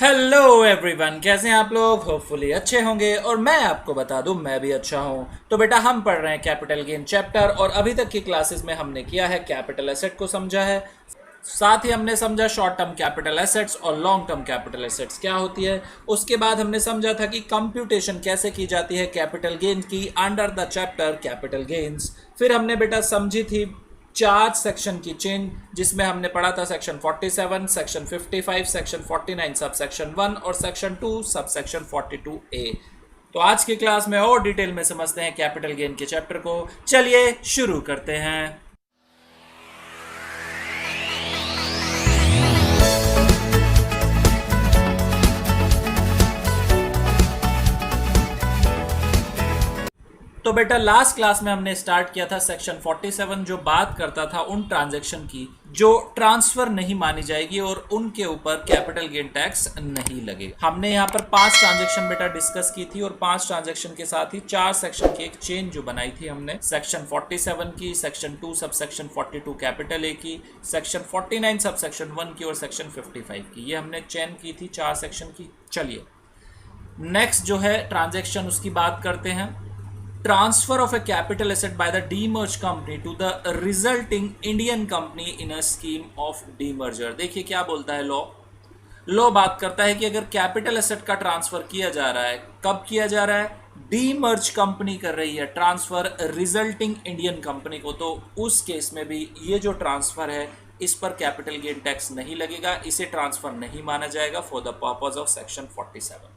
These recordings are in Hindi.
हेलो एवरीवन, कैसे हैं आप लोग। होपफुली अच्छे होंगे और मैं आपको बता दूं मैं भी अच्छा हूं। तो बेटा हम पढ़ रहे हैं कैपिटल गेन चैप्टर और अभी तक की क्लासेस में हमने किया है कैपिटल एसेट को समझा है, साथ ही हमने समझा शॉर्ट टर्म कैपिटल एसेट्स और लॉन्ग टर्म कैपिटल एसेट्स क्या होती है। उसके बाद हमने समझा था कि कंप्यूटेशन कैसे की जाती है कैपिटल गेन की under the chapter capital gains. फिर हमने बेटा समझी थी चार सेक्शन की चेन, जिसमें हमने पढ़ा था section 47, section 55, section 49 sub section 1 और सेक्शन 2 सब सेक्शन 42A। तो आज की क्लास में और डिटेल में समझते हैं कैपिटल गेन के चैप्टर को। चलिए शुरू करते हैं। तो बेटा लास्ट क्लास में हमने स्टार्ट किया था सेक्शन 47 जो बात करता था उन ट्रांजैक्शन की जो ट्रांसफर नहीं मानी जाएगी और उनके ऊपर कैपिटल गेन टैक्स नहीं लगेगा। हमने यहाँ पर 5 ट्रांजैक्शन बेटा डिस्कस की थी और 5 ट्रांजैक्शन के साथ ही 4 सेक्शन की एक चेन जो बनाई थी हमने, सेक्शन 47 की, section 2 sub section 42 capital A की, सेक्शन 49 सब सेक्शन 1 की और सेक्शन 55 की। ये हमने चेन की थी 4 सेक्शन की। चलिए नेक्स्ट जो है ट्रांजैक्शन उसकी बात करते हैं। Transfer of a capital asset by the demerged company to the resulting Indian company in a scheme of demerger। देखिए क्या बोलता है लॉ बात करता है कि अगर कैपिटल एसेट का ट्रांसफर किया जा रहा है, कब किया जा रहा है, डीमर्ज कंपनी कर रही है ट्रांसफर रिजल्टिंग इंडियन कंपनी को, तो उस केस में भी ये जो ट्रांसफर है इस पर कैपिटल गेन टैक्स नहीं लगेगा, इसे ट्रांसफर नहीं माना जाएगा for the purpose of section 47।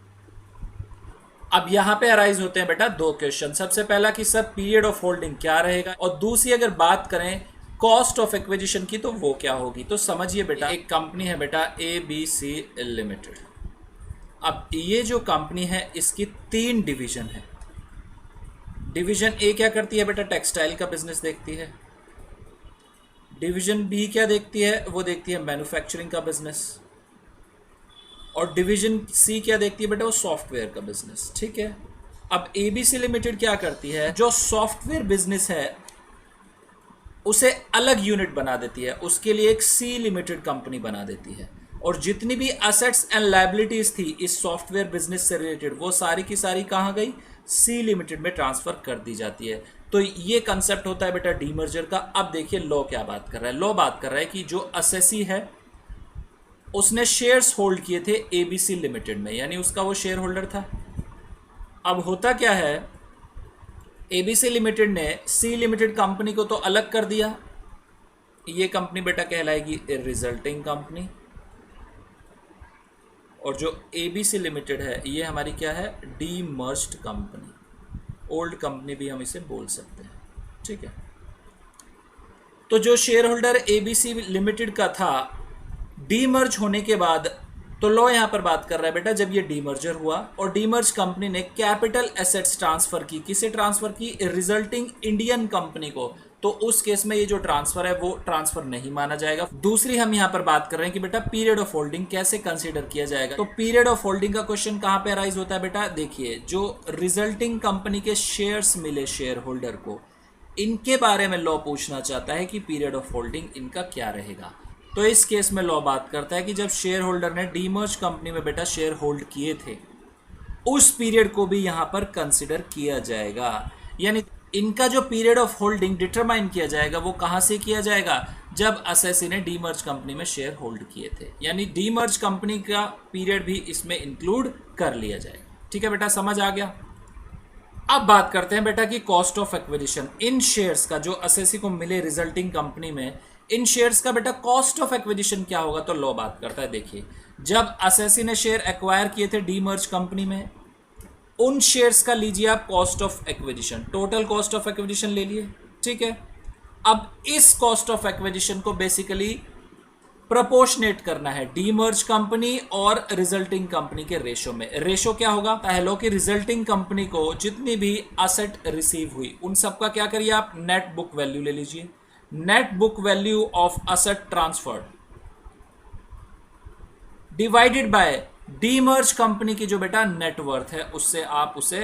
अब यहां पे अराइज होते हैं बेटा दो क्वेश्चन। सबसे पहला कि सर पीरियड ऑफ होल्डिंग क्या रहेगा, और दूसरी अगर बात करें कॉस्ट ऑफ एक्विजिशन की तो वो क्या होगी। तो समझिए बेटा एक कंपनी है बेटा ABC लिमिटेड। अब ये जो कंपनी है इसकी 3 डिवीजन है। डिवीजन ए क्या करती है बेटा, टेक्सटाइल का बिजनेस देखती है। डिवीजन बी क्या देखती है, वो देखती है मैन्युफैक्चरिंग का बिजनेस। और डिवीजन सी क्या देखती है बेटा, वो सॉफ्टवेयर का बिजनेस। ठीक है। अब ABC लिमिटेड क्या करती है, जो सॉफ्टवेयर बिजनेस है उसे अलग यूनिट बना देती है, उसके लिए एक C लिमिटेड कंपनी बना देती है, और जितनी भी एसेट्स एंड लायबिलिटीज थी इस सॉफ्टवेयर बिजनेस से रिलेटेड वो सारी की सारी कहाँ गई, C लिमिटेड में ट्रांसफर कर दी जाती है। तो ये कंसेप्ट होता है बेटा डीमर्जर का। अब देखिए लॉ क्या बात कर रहा है। लॉ बात कर रहा है कि जो असेसी है उसने शेयर्स होल्ड किए थे ABC लिमिटेड में, यानी उसका वो शेयर होल्डर था। अब होता क्या है, ABC लिमिटेड ने C लिमिटेड कंपनी को तो अलग कर दिया, ये कंपनी बेटा कहलाएगी रिजल्टिंग कंपनी, और जो ABC लिमिटेड है ये हमारी क्या है, डीमर्ज्ड कंपनी, ओल्ड कंपनी भी हम इसे बोल सकते हैं। ठीक है। तो जो शेयर होल्डर ABC लिमिटेड का था डीमर्ज होने के बाद, तो लॉ यहां पर बात कर रहा है बेटा जब ये डीमर्जर हुआ और डीमर्ज कंपनी ने कैपिटल एसेट्स ट्रांसफर की, किसे ट्रांसफर की, रिजल्टिंग इंडियन कंपनी को, तो उस केस में ये जो ट्रांसफर है वो ट्रांसफर नहीं माना जाएगा। दूसरी हम यहां पर बात कर रहे हैं कि बेटा पीरियड ऑफ होल्डिंग कैसे कंसीडर किया जाएगा। तो पीरियड ऑफ होल्डिंग का क्वेश्चन कहां पे अराइज होता है बेटा, देखिए जो रिजल्टिंग कंपनी के शेयर्स मिले शेयर होल्डर को, इनके बारे में लॉ पूछना चाहता है कि पीरियड ऑफ होल्डिंग इनका क्या रहेगा। तो इस केस में लॉ बात करता है कि जब शेयर होल्डर ने डीमर्ज कंपनी में बेटा शेयर होल्ड किए थे उस पीरियड को भी यहां पर कंसिडर किया जाएगा, यानी इनका जो पीरियड ऑफ होल्डिंग डिटरमाइन किया जाएगा वो कहां से किया जाएगा, जब असेसी ने डीमर्ज कंपनी में शेयर होल्ड किए थे, यानी डीमर्ज कंपनी का पीरियड भी इसमें इंक्लूड कर लिया जाएगा। ठीक है बेटा, समझ आ गया। अब बात करते हैं बेटा कि cost of acquisition, in shares का जो असेसी को मिले रिजल्टिंग कंपनी में, इन शेयर्स का बेटा कॉस्ट ऑफ एक्विजिशन क्या होगा। तो लॉ बात करता है, देखिए जब असेसी ने शेयर एक्वायर किए थे डीमर्ज कंपनी में, उन शेयर्स का लीजिए आप cost of acquisition, total cost of acquisition ले लिए। ठीक है। अब इस कॉस्ट ऑफ एक्विजिशन को बेसिकली प्रोपोर्शनेट करना है डीमर्ज कंपनी और रिजल्टिंग कंपनी के रेशो में। रेशो क्या होगा, पहले कि रिजल्टिंग कंपनी को जितनी भी असेट रिसीव हुई उन सबका क्या करिए आप नेट बुक वैल्यू ले लीजिए, net book value of asset transferred divided by demerge company की जो बेटा नेटवर्थ है उससे आप उसे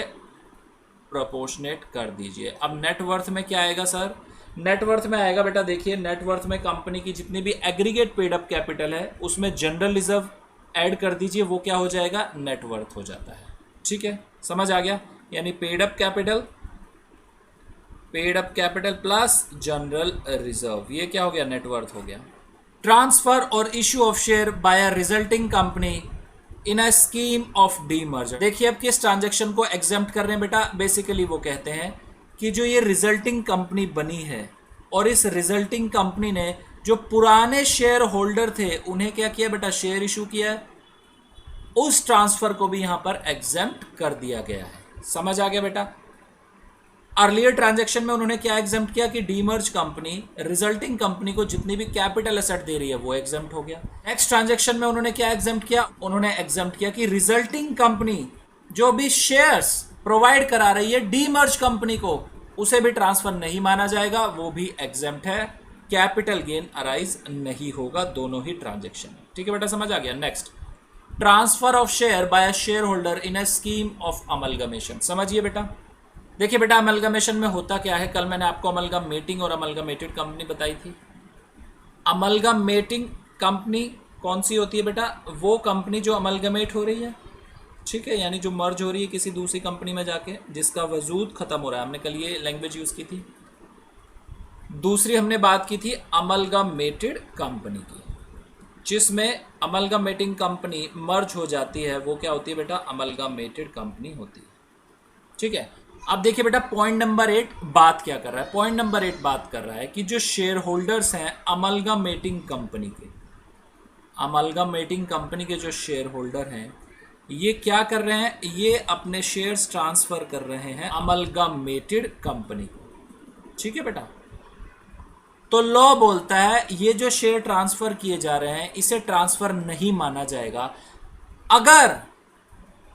प्रोपोर्शनेट कर दीजिए। अब नेटवर्थ में क्या आएगा सर, नेटवर्थ में आएगा बेटा, देखिए नेटवर्थ में कंपनी की जितनी भी एग्रीगेट पेड अप कैपिटल है उसमें जनरल रिजर्व ऐड कर दीजिए, वो क्या हो जाएगा, नेटवर्थ हो जाता है। ठीक है, समझ आ गया। यानी paid up capital plus general reserve, ये क्या हो गया, नेटवर्थ हो गया। ट्रांसफर और issue of share by a resulting company in a scheme of demerger. देखिए अब किस ट्रांजैक्शन को एग्जेम्प्ट कर रहे हैं बेटा, बेसिकली वो कहते हैं कि जो ये रिजल्टिंग कंपनी बनी है और इस रिजल्टिंग कंपनी ने जो पुराने शेयर होल्डर थे उन्हें क्या किया बेटा, शेयर इशू किया है, उस ट्रांसफर को भी यहां पर एग्जेम्प्ट कर दिया गया है। समझ आ गया बेटा। अर्लियर ट्रांजैक्शन में उन्होंने क्या एग्जेम्प्ट किया कि डीमर्ज कंपनी रिजल्टिंग कंपनी को जितनी भी कैपिटल एसेट दे रही है वो एग्जेम्प्ट हो गया। नेक्स्ट ट्रांजैक्शन में उन्होंने क्या एग्जेम्प्ट किया, उन्होंने एग्जेम्प्ट किया कि रिजल्टिंग कंपनी जो भी शेयर्स प्रोवाइड करा रही है डीमर्ज कंपनी को, उसे भी ट्रांसफर नहीं माना जाएगा, वो भी एग्जेम्प्ट है, कैपिटल गेन अराइज नहीं होगा दोनों ही ट्रांजैक्शन में। ठीक है बेटा, समझ आ गया। Next, transfer of share by a shareholder in a scheme of amalgamation. समझिए बेटा, देखिए बेटा अमलगमेशन में होता क्या है, कल मैंने आपको अमलगमेटिंग और अमलगमेटेड कंपनी बताई थी। अमलगमेटिंग कंपनी कौन सी होती है बेटा, वो कंपनी जो अमलगमेट हो रही है, ठीक है, यानी जो मर्ज हो रही है किसी दूसरी कंपनी में जाके, जिसका वजूद खत्म हो रहा है। हमने कल ये लैंग्वेज यूज की थी। दूसरी हमने बात की थी अमलगमेटेड कंपनी की, जिसमें अमलगमेटिंग कंपनी मर्ज हो जाती है, वो क्या होती है बेटा, अमलगमेटेड कंपनी होती है। ठीक है, अब देखिए बेटा पॉइंट नंबर 8 बात क्या कर रहा है, पॉइंट नंबर 8 बात कर रहा है कि जो शेयर होल्डर्स हैं अमलगमेटिंग कंपनी के, अमलगमेटिंग कंपनी के जो शेयर होल्डर हैं, ये क्या कर रहे हैं, ये अपने शेयर्स ट्रांसफर कर रहे हैं अमलगमेटेड कंपनी को। ठीक है बेटा, तो लॉ बोलता है ये जो शेयर ट्रांसफर किए जा रहे हैं इसे ट्रांसफर नहीं माना जाएगा अगर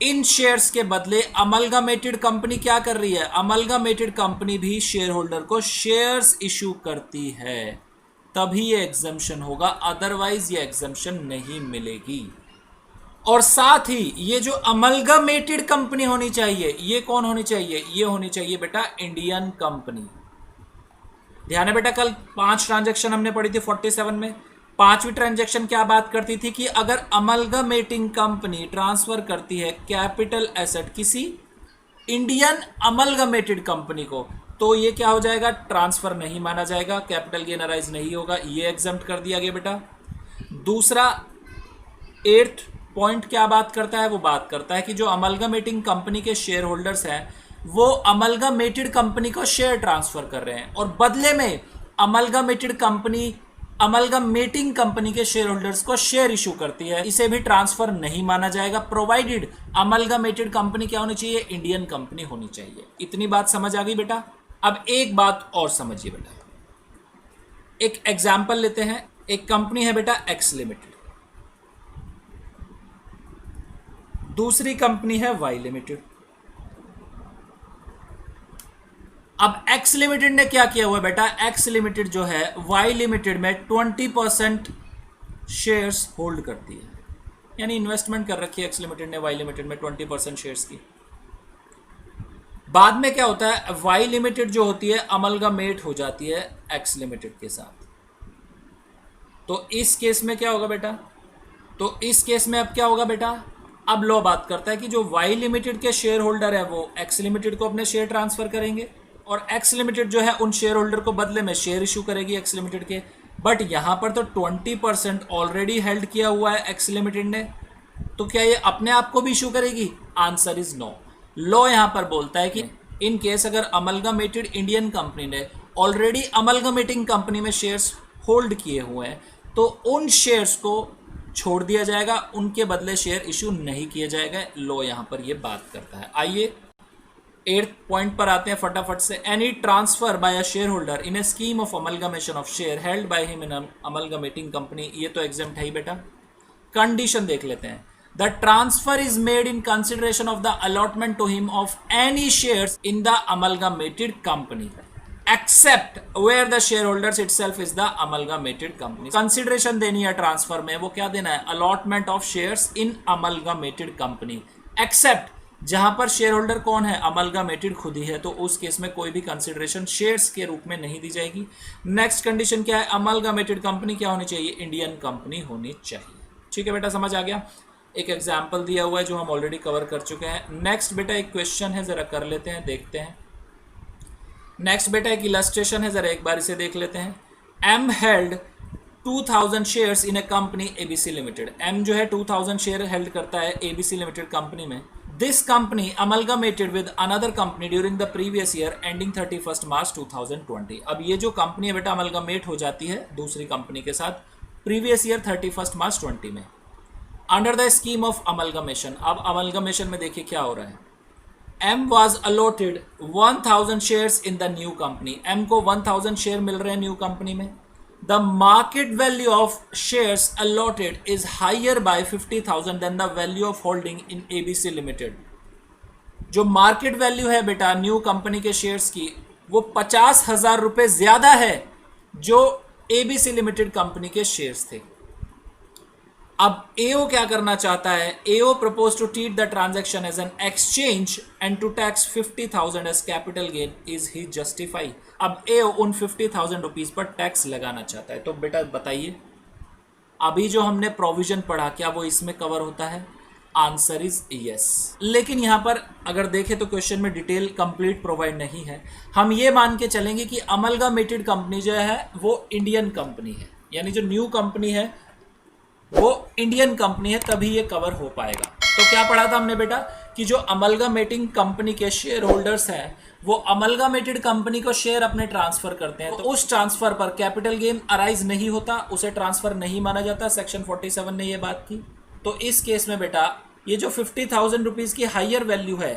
इन शेयर्स के बदले अमलगमेटेड कंपनी क्या कर रही है, अमलगमेटेड कंपनी भी शेयर होल्डर को शेयर्स इशू करती है, तभी ये एग्जम्पशन होगा, अदरवाइज ये एग्जम्पशन नहीं मिलेगी। और साथ ही ये जो अमलगमेटेड कंपनी होनी चाहिए, ये कौन होनी चाहिए, ये होनी चाहिए बेटा इंडियन कंपनी। ध्यान है बेटा, कल 5 ट्रांजैक्शन हमने पढ़ी थी 47 में। 5वीं ट्रांजैक्शन क्या बात करती थी कि अगर अमलगमेटिंग कंपनी ट्रांसफर करती है कैपिटल एसेट किसी इंडियन अमलगमेटेड कंपनी को, तो ये क्या हो जाएगा, ट्रांसफर नहीं माना जाएगा, कैपिटल गेन अराइज नहीं होगा, ये एग्जम्प्ट कर दिया गया बेटा। दूसरा 8th पॉइंट क्या बात करता है, वो बात करता है कि जो अमलगमेटिंग कंपनी के शेयर होल्डर्स हैं वो अमलगमेटेड कंपनी को शेयर ट्रांसफर कर रहे हैं और बदले में अमलगमेटेड कंपनी अमलगमेटिंग कंपनी के शेयर होल्डर्स को शेयर इशू करती है, इसे भी ट्रांसफर नहीं माना जाएगा, प्रोवाइडेड अमलगमेटेड कंपनी क्या होनी चाहिए, इंडियन कंपनी होनी चाहिए। इतनी बात समझ आ गई बेटा। अब एक बात और समझिए बेटा, एक एग्जाम्पल लेते हैं। एक कंपनी है बेटा एक्स लिमिटेड, दूसरी कंपनी है वाई लिमिटेड। अब एक्स लिमिटेड ने क्या किया हुआ है बेटा, एक्स लिमिटेड जो है वाई लिमिटेड में 20% शेयर्स होल्ड करती है, यानी इन्वेस्टमेंट कर रखी है एक्स लिमिटेड ने वाई लिमिटेड में 20% शेयर्स की। बाद में क्या होता है, वाई लिमिटेड जो होती है अमलगमेट हो जाती है एक्स लिमिटेड के साथ। तो इस केस में क्या होगा बेटा, तो इस केस में अब क्या होगा बेटा, अब लॉ बात करता है कि जो वाई लिमिटेड के शेयर होल्डर है वो एक्स लिमिटेड को अपने शेयर ट्रांसफर करेंगे और एक्स लिमिटेड जो है उन शेयर होल्डर को बदले में शेयर इशू करेगी एक्स लिमिटेड के। बट यहां पर तो 20% ऑलरेडी हेल्ड किया हुआ है एक्स लिमिटेड ने, तो क्या ये अपने आप को भी इशू करेगी, आंसर इज नो। लॉ यहां पर बोलता है कि इन केस अगर अमलगमेटेड इंडियन कंपनी ने ऑलरेडी अमलगमेटिंग कंपनी में शेयर्स होल्ड किए हुए हैं तो उन शेयर्स को छोड़ दिया जाएगा, उनके बदले शेयर इशू नहीं किया जाएगा। लॉ यहां पर ये बात करता है। आइए 8th पॉइंट पर आते हैं फटाफट से। Any transfer by a shareholder in A scheme of amalgamation of share held by him in amalgamating company, ये तो एग्जेम्प्ट है ही बेटा। कंडीशन देख लेते हैं। The transfer is made in consideration of the allotment to him of any shares in the amalgamated company except where the shareholders itself is the amalgamated company. Consideration देनी है ट्रांसफर में, वो क्या देना है, allotment of shares in amalgamated company, except जहां पर शेयर होल्डर कौन है, अमलगमेटेड खुद ही है, तो उस केस में कोई भी कंसिडरेशन शेयर्स के रूप में नहीं दी जाएगी। नेक्स्ट कंडीशन क्या है, अमलगमेटेड कंपनी क्या होनी चाहिए, इंडियन कंपनी होनी चाहिए। ठीक है बेटा, समझ आ गया। एक एग्जाम्पल दिया हुआ है जो हम ऑलरेडी कवर कर चुके हैं। नेक्स्ट बेटा एक क्वेश्चन है, ज़रा कर लेते हैं, देखते हैं। नेक्स्ट बेटा एक इलस्ट्रेशन है, ज़रा एक बार इसे देख लेते हैं। M held 2000 shares in a company ABC limited. M जो है 2000 शेयर हेल्ड करता है एबीसी लिमिटेड कंपनी में। This company amalgamated with another company during the previous year ending 31 March 2020। अब ये जो कंपनी है बेटा अमलगमेट हो जाती है दूसरी कंपनी के साथ प्रीवियस ईयर 31 मार्च 20 में under the scheme of amalgamation. अब अमलगमेशन में देखिए क्या हो रहा है। M was allotted 1000 shares in the new company। M को 1000 शेयर मिल रहे हैं न्यू कंपनी में। The market value of shares allotted is higher by 50,000 than the value of holding in ABC Limited। जो मार्केट वैल्यू है बेटा न्यू कंपनी के शेयर्स की वो 50,000 रुपये ज्यादा है जो ABC लिमिटेड कंपनी के शेयर्स थे। अब एओ क्या करना चाहता है, AO propose to treat the transaction as an exchange and to tax 50,000 as capital gain. Is he justify. अब एओ उन 50,000 रुपीज पर टैक्स लगाना चाहता है। तो बेटा बताइए अभी जो हमने प्रोविजन पढ़ा क्या वो इसमें कवर होता है? Answer is yes. लेकिन यहां पर अगर देखें तो क्वेश्चन में डिटेल कंप्लीट प्रोवाइड नहीं है। हम ये मान के चलेंगे कि अमलगमेटेड कंपनी जो है वो इंडियन कंपनी है, यानी जो न्यू कंपनी है वो इंडियन कंपनी है, तभी ये कवर हो पाएगा। तो क्या पढ़ा था हमने बेटा कि जो अमलगमेटिंग कंपनी के शेयर होल्डर्स हैं वो अमलगमेटेड कंपनी को शेयर अपने ट्रांसफर करते हैं, तो उस ट्रांसफर पर कैपिटल गेन अराइज नहीं होता, उसे ट्रांसफर नहीं माना जाता। सेक्शन 47 ने ये बात की। तो इस केस में बेटा ये जो 50,000 रुपीज की हायर वैल्यू है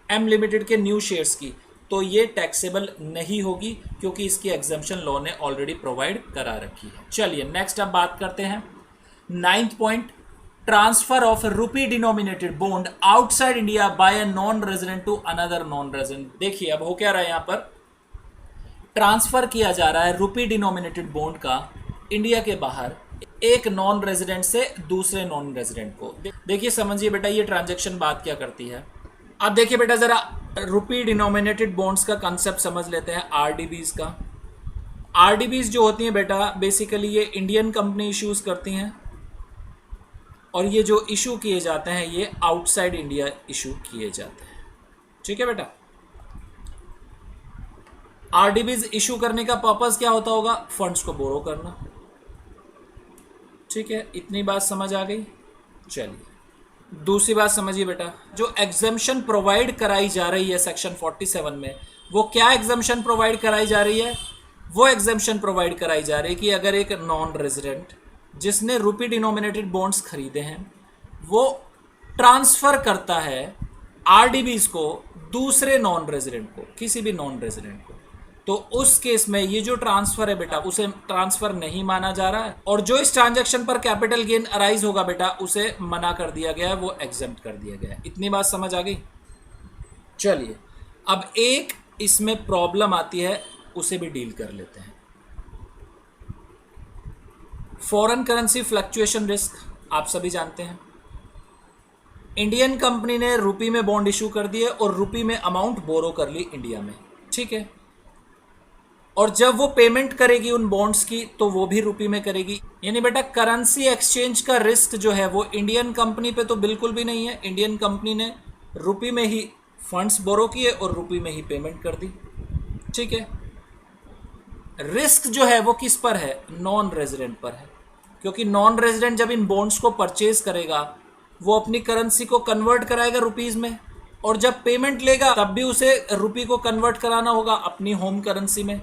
एम लिमिटेड के न्यू शेयर्स की, तो ये टैक्सेबल नहीं होगी क्योंकि इसकी एग्जम्पशन लॉ ने ऑलरेडी प्रोवाइड करा रखी है। चलिए नेक्स्ट अब बात करते हैं 9th point, transfer of rupee denominated bond outside India by a non resident to another non resident. देखिए अब हो क्या रहा है, यहां पर ट्रांसफर किया जा रहा है रुपी डिनोमिनेटेड बॉन्ड का इंडिया के बाहर एक नॉन रेजिडेंट से दूसरे नॉन रेजिडेंट को। देखिए समझिए बेटा ये ट्रांजैक्शन बात क्या करती है। अब देखिए बेटा जरा रुपी डिनोमिनेटेड बॉन्ड्स का कंसेप्ट समझ लेते हैं, आरडीबीज का। आरडीबीज जो होती हैं बेटा बेसिकली ये इंडियन कंपनी इश्यूज करती हैं और ये जो इशू किए जाते हैं ये आउटसाइड इंडिया इशू किए जाते हैं। ठीक है बेटा, आरडीबीज इशू करने का पर्पस क्या होता होगा? फंड्स को बोरो करना। ठीक है, इतनी बात समझ आ गई। चलिए दूसरी बात समझिए बेटा, जो एग्जम्पशन प्रोवाइड कराई जा रही है सेक्शन 47 में, वो क्या एग्जम्पशन प्रोवाइड कराई जा रही है? वो एग्जम्पशन प्रोवाइड कराई जा रही है कि अगर एक नॉन रेजिडेंट जिसने रुपी डिनोमिनेटेड बॉन्ड्स खरीदे हैं वो ट्रांसफर करता है आरडीबीज को दूसरे नॉन रेजिडेंट को, किसी भी नॉन रेजिडेंट को, तो उस केस में ये जो ट्रांसफर है बेटा उसे ट्रांसफर नहीं माना जा रहा है और जो इस ट्रांजैक्शन पर कैपिटल गेन अराइज होगा बेटा उसे मना कर दिया गया है, वो एग्जेम्प्ट कर दिया गया है। इतनी बात समझ आ गई। चलिए अब एक इसमें प्रॉब्लम आती है, उसे भी डील कर लेते हैं। फॉरेन करेंसी फ्लक्चुएशन रिस्क आप सभी जानते हैं। इंडियन कंपनी ने रुपी में बॉन्ड इशू कर दिए और रुपी में अमाउंट बोरो कर ली इंडिया में। ठीक है, और जब वो पेमेंट करेगी उन बॉन्ड्स की तो वो भी रुपी में करेगी, यानी बेटा करेंसी एक्सचेंज का रिस्क जो है वो इंडियन कंपनी पे तो बिल्कुल भी नहीं है। इंडियन कंपनी ने रुपी में ही फंड्स बोरो किए और रुपी में ही पेमेंट कर दी। ठीक है, रिस्क जो है वो किस पर है? नॉन रेजिडेंट पर है, क्योंकि नॉन रेजिडेंट जब इन बॉन्ड्स को परचेज करेगा वो अपनी करेंसी को कन्वर्ट कराएगा रुपीज में, और जब पेमेंट लेगा तब भी उसे रुपी को कन्वर्ट कराना होगा अपनी होम करेंसी में।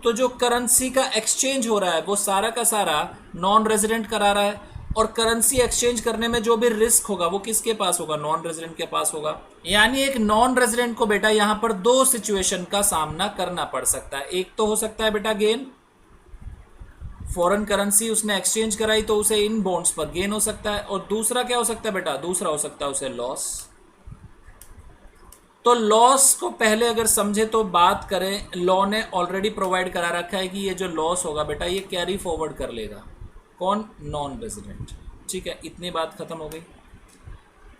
तो जो करेंसी का एक्सचेंज हो रहा है वो सारा का सारा नॉन रेजिडेंट करा रहा है, और करेंसी एक्सचेंज करने में जो भी रिस्क होगा वो किसके पास होगा? नॉन रेजिडेंट के पास होगा। यानी एक नॉन रेजिडेंट को बेटा यहाँ पर दो सिचुएशन का सामना करना पड़ सकता है। एक तो हो सकता है बेटा गेन, फॉरेन करेंसी उसने एक्सचेंज कराई तो उसे इन बॉन्ड्स पर गेन हो सकता है, और दूसरा क्या हो सकता है बेटा? दूसरा हो सकता है उसे लॉस। तो लॉस को पहले अगर समझे तो बात करें, लॉ ने ऑलरेडी प्रोवाइड करा रखा है कि ये जो लॉस होगा बेटा ये कैरी फॉरवर्ड कर लेगा कौन? Non resident. ठीक है, इतनी बात खत्म हो गई।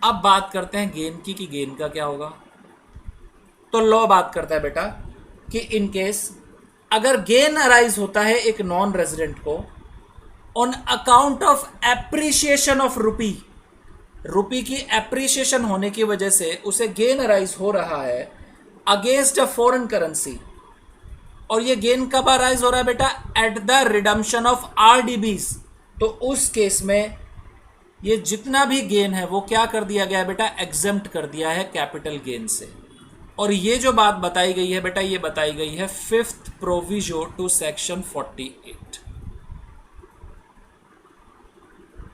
अब बात करते हैं गेन की कि गेन का क्या होगा। तो लॉ बात करता है बेटा कि इन केस अगर गेन अराइज होता है एक नॉन रेजिडेंट को on account of appreciation of rupee, rupee की एप्रिसिएशन होने की वजह से उसे गेन अराइज हो रहा है अगेंस्ट अ फॉरेन करेंसी, और ये गेन कब अराइज हो रहा है बेटा? At the redemption of RDBs. तो उस केस में ये जितना भी गेन है वो क्या कर दिया गया है बेटा? एग्जेम्प्ट कर दिया है कैपिटल गेन से। और ये जो बात बताई गई है बेटा, ये बताई गई है फिफ्थ प्रोविजो टू सेक्शन 48।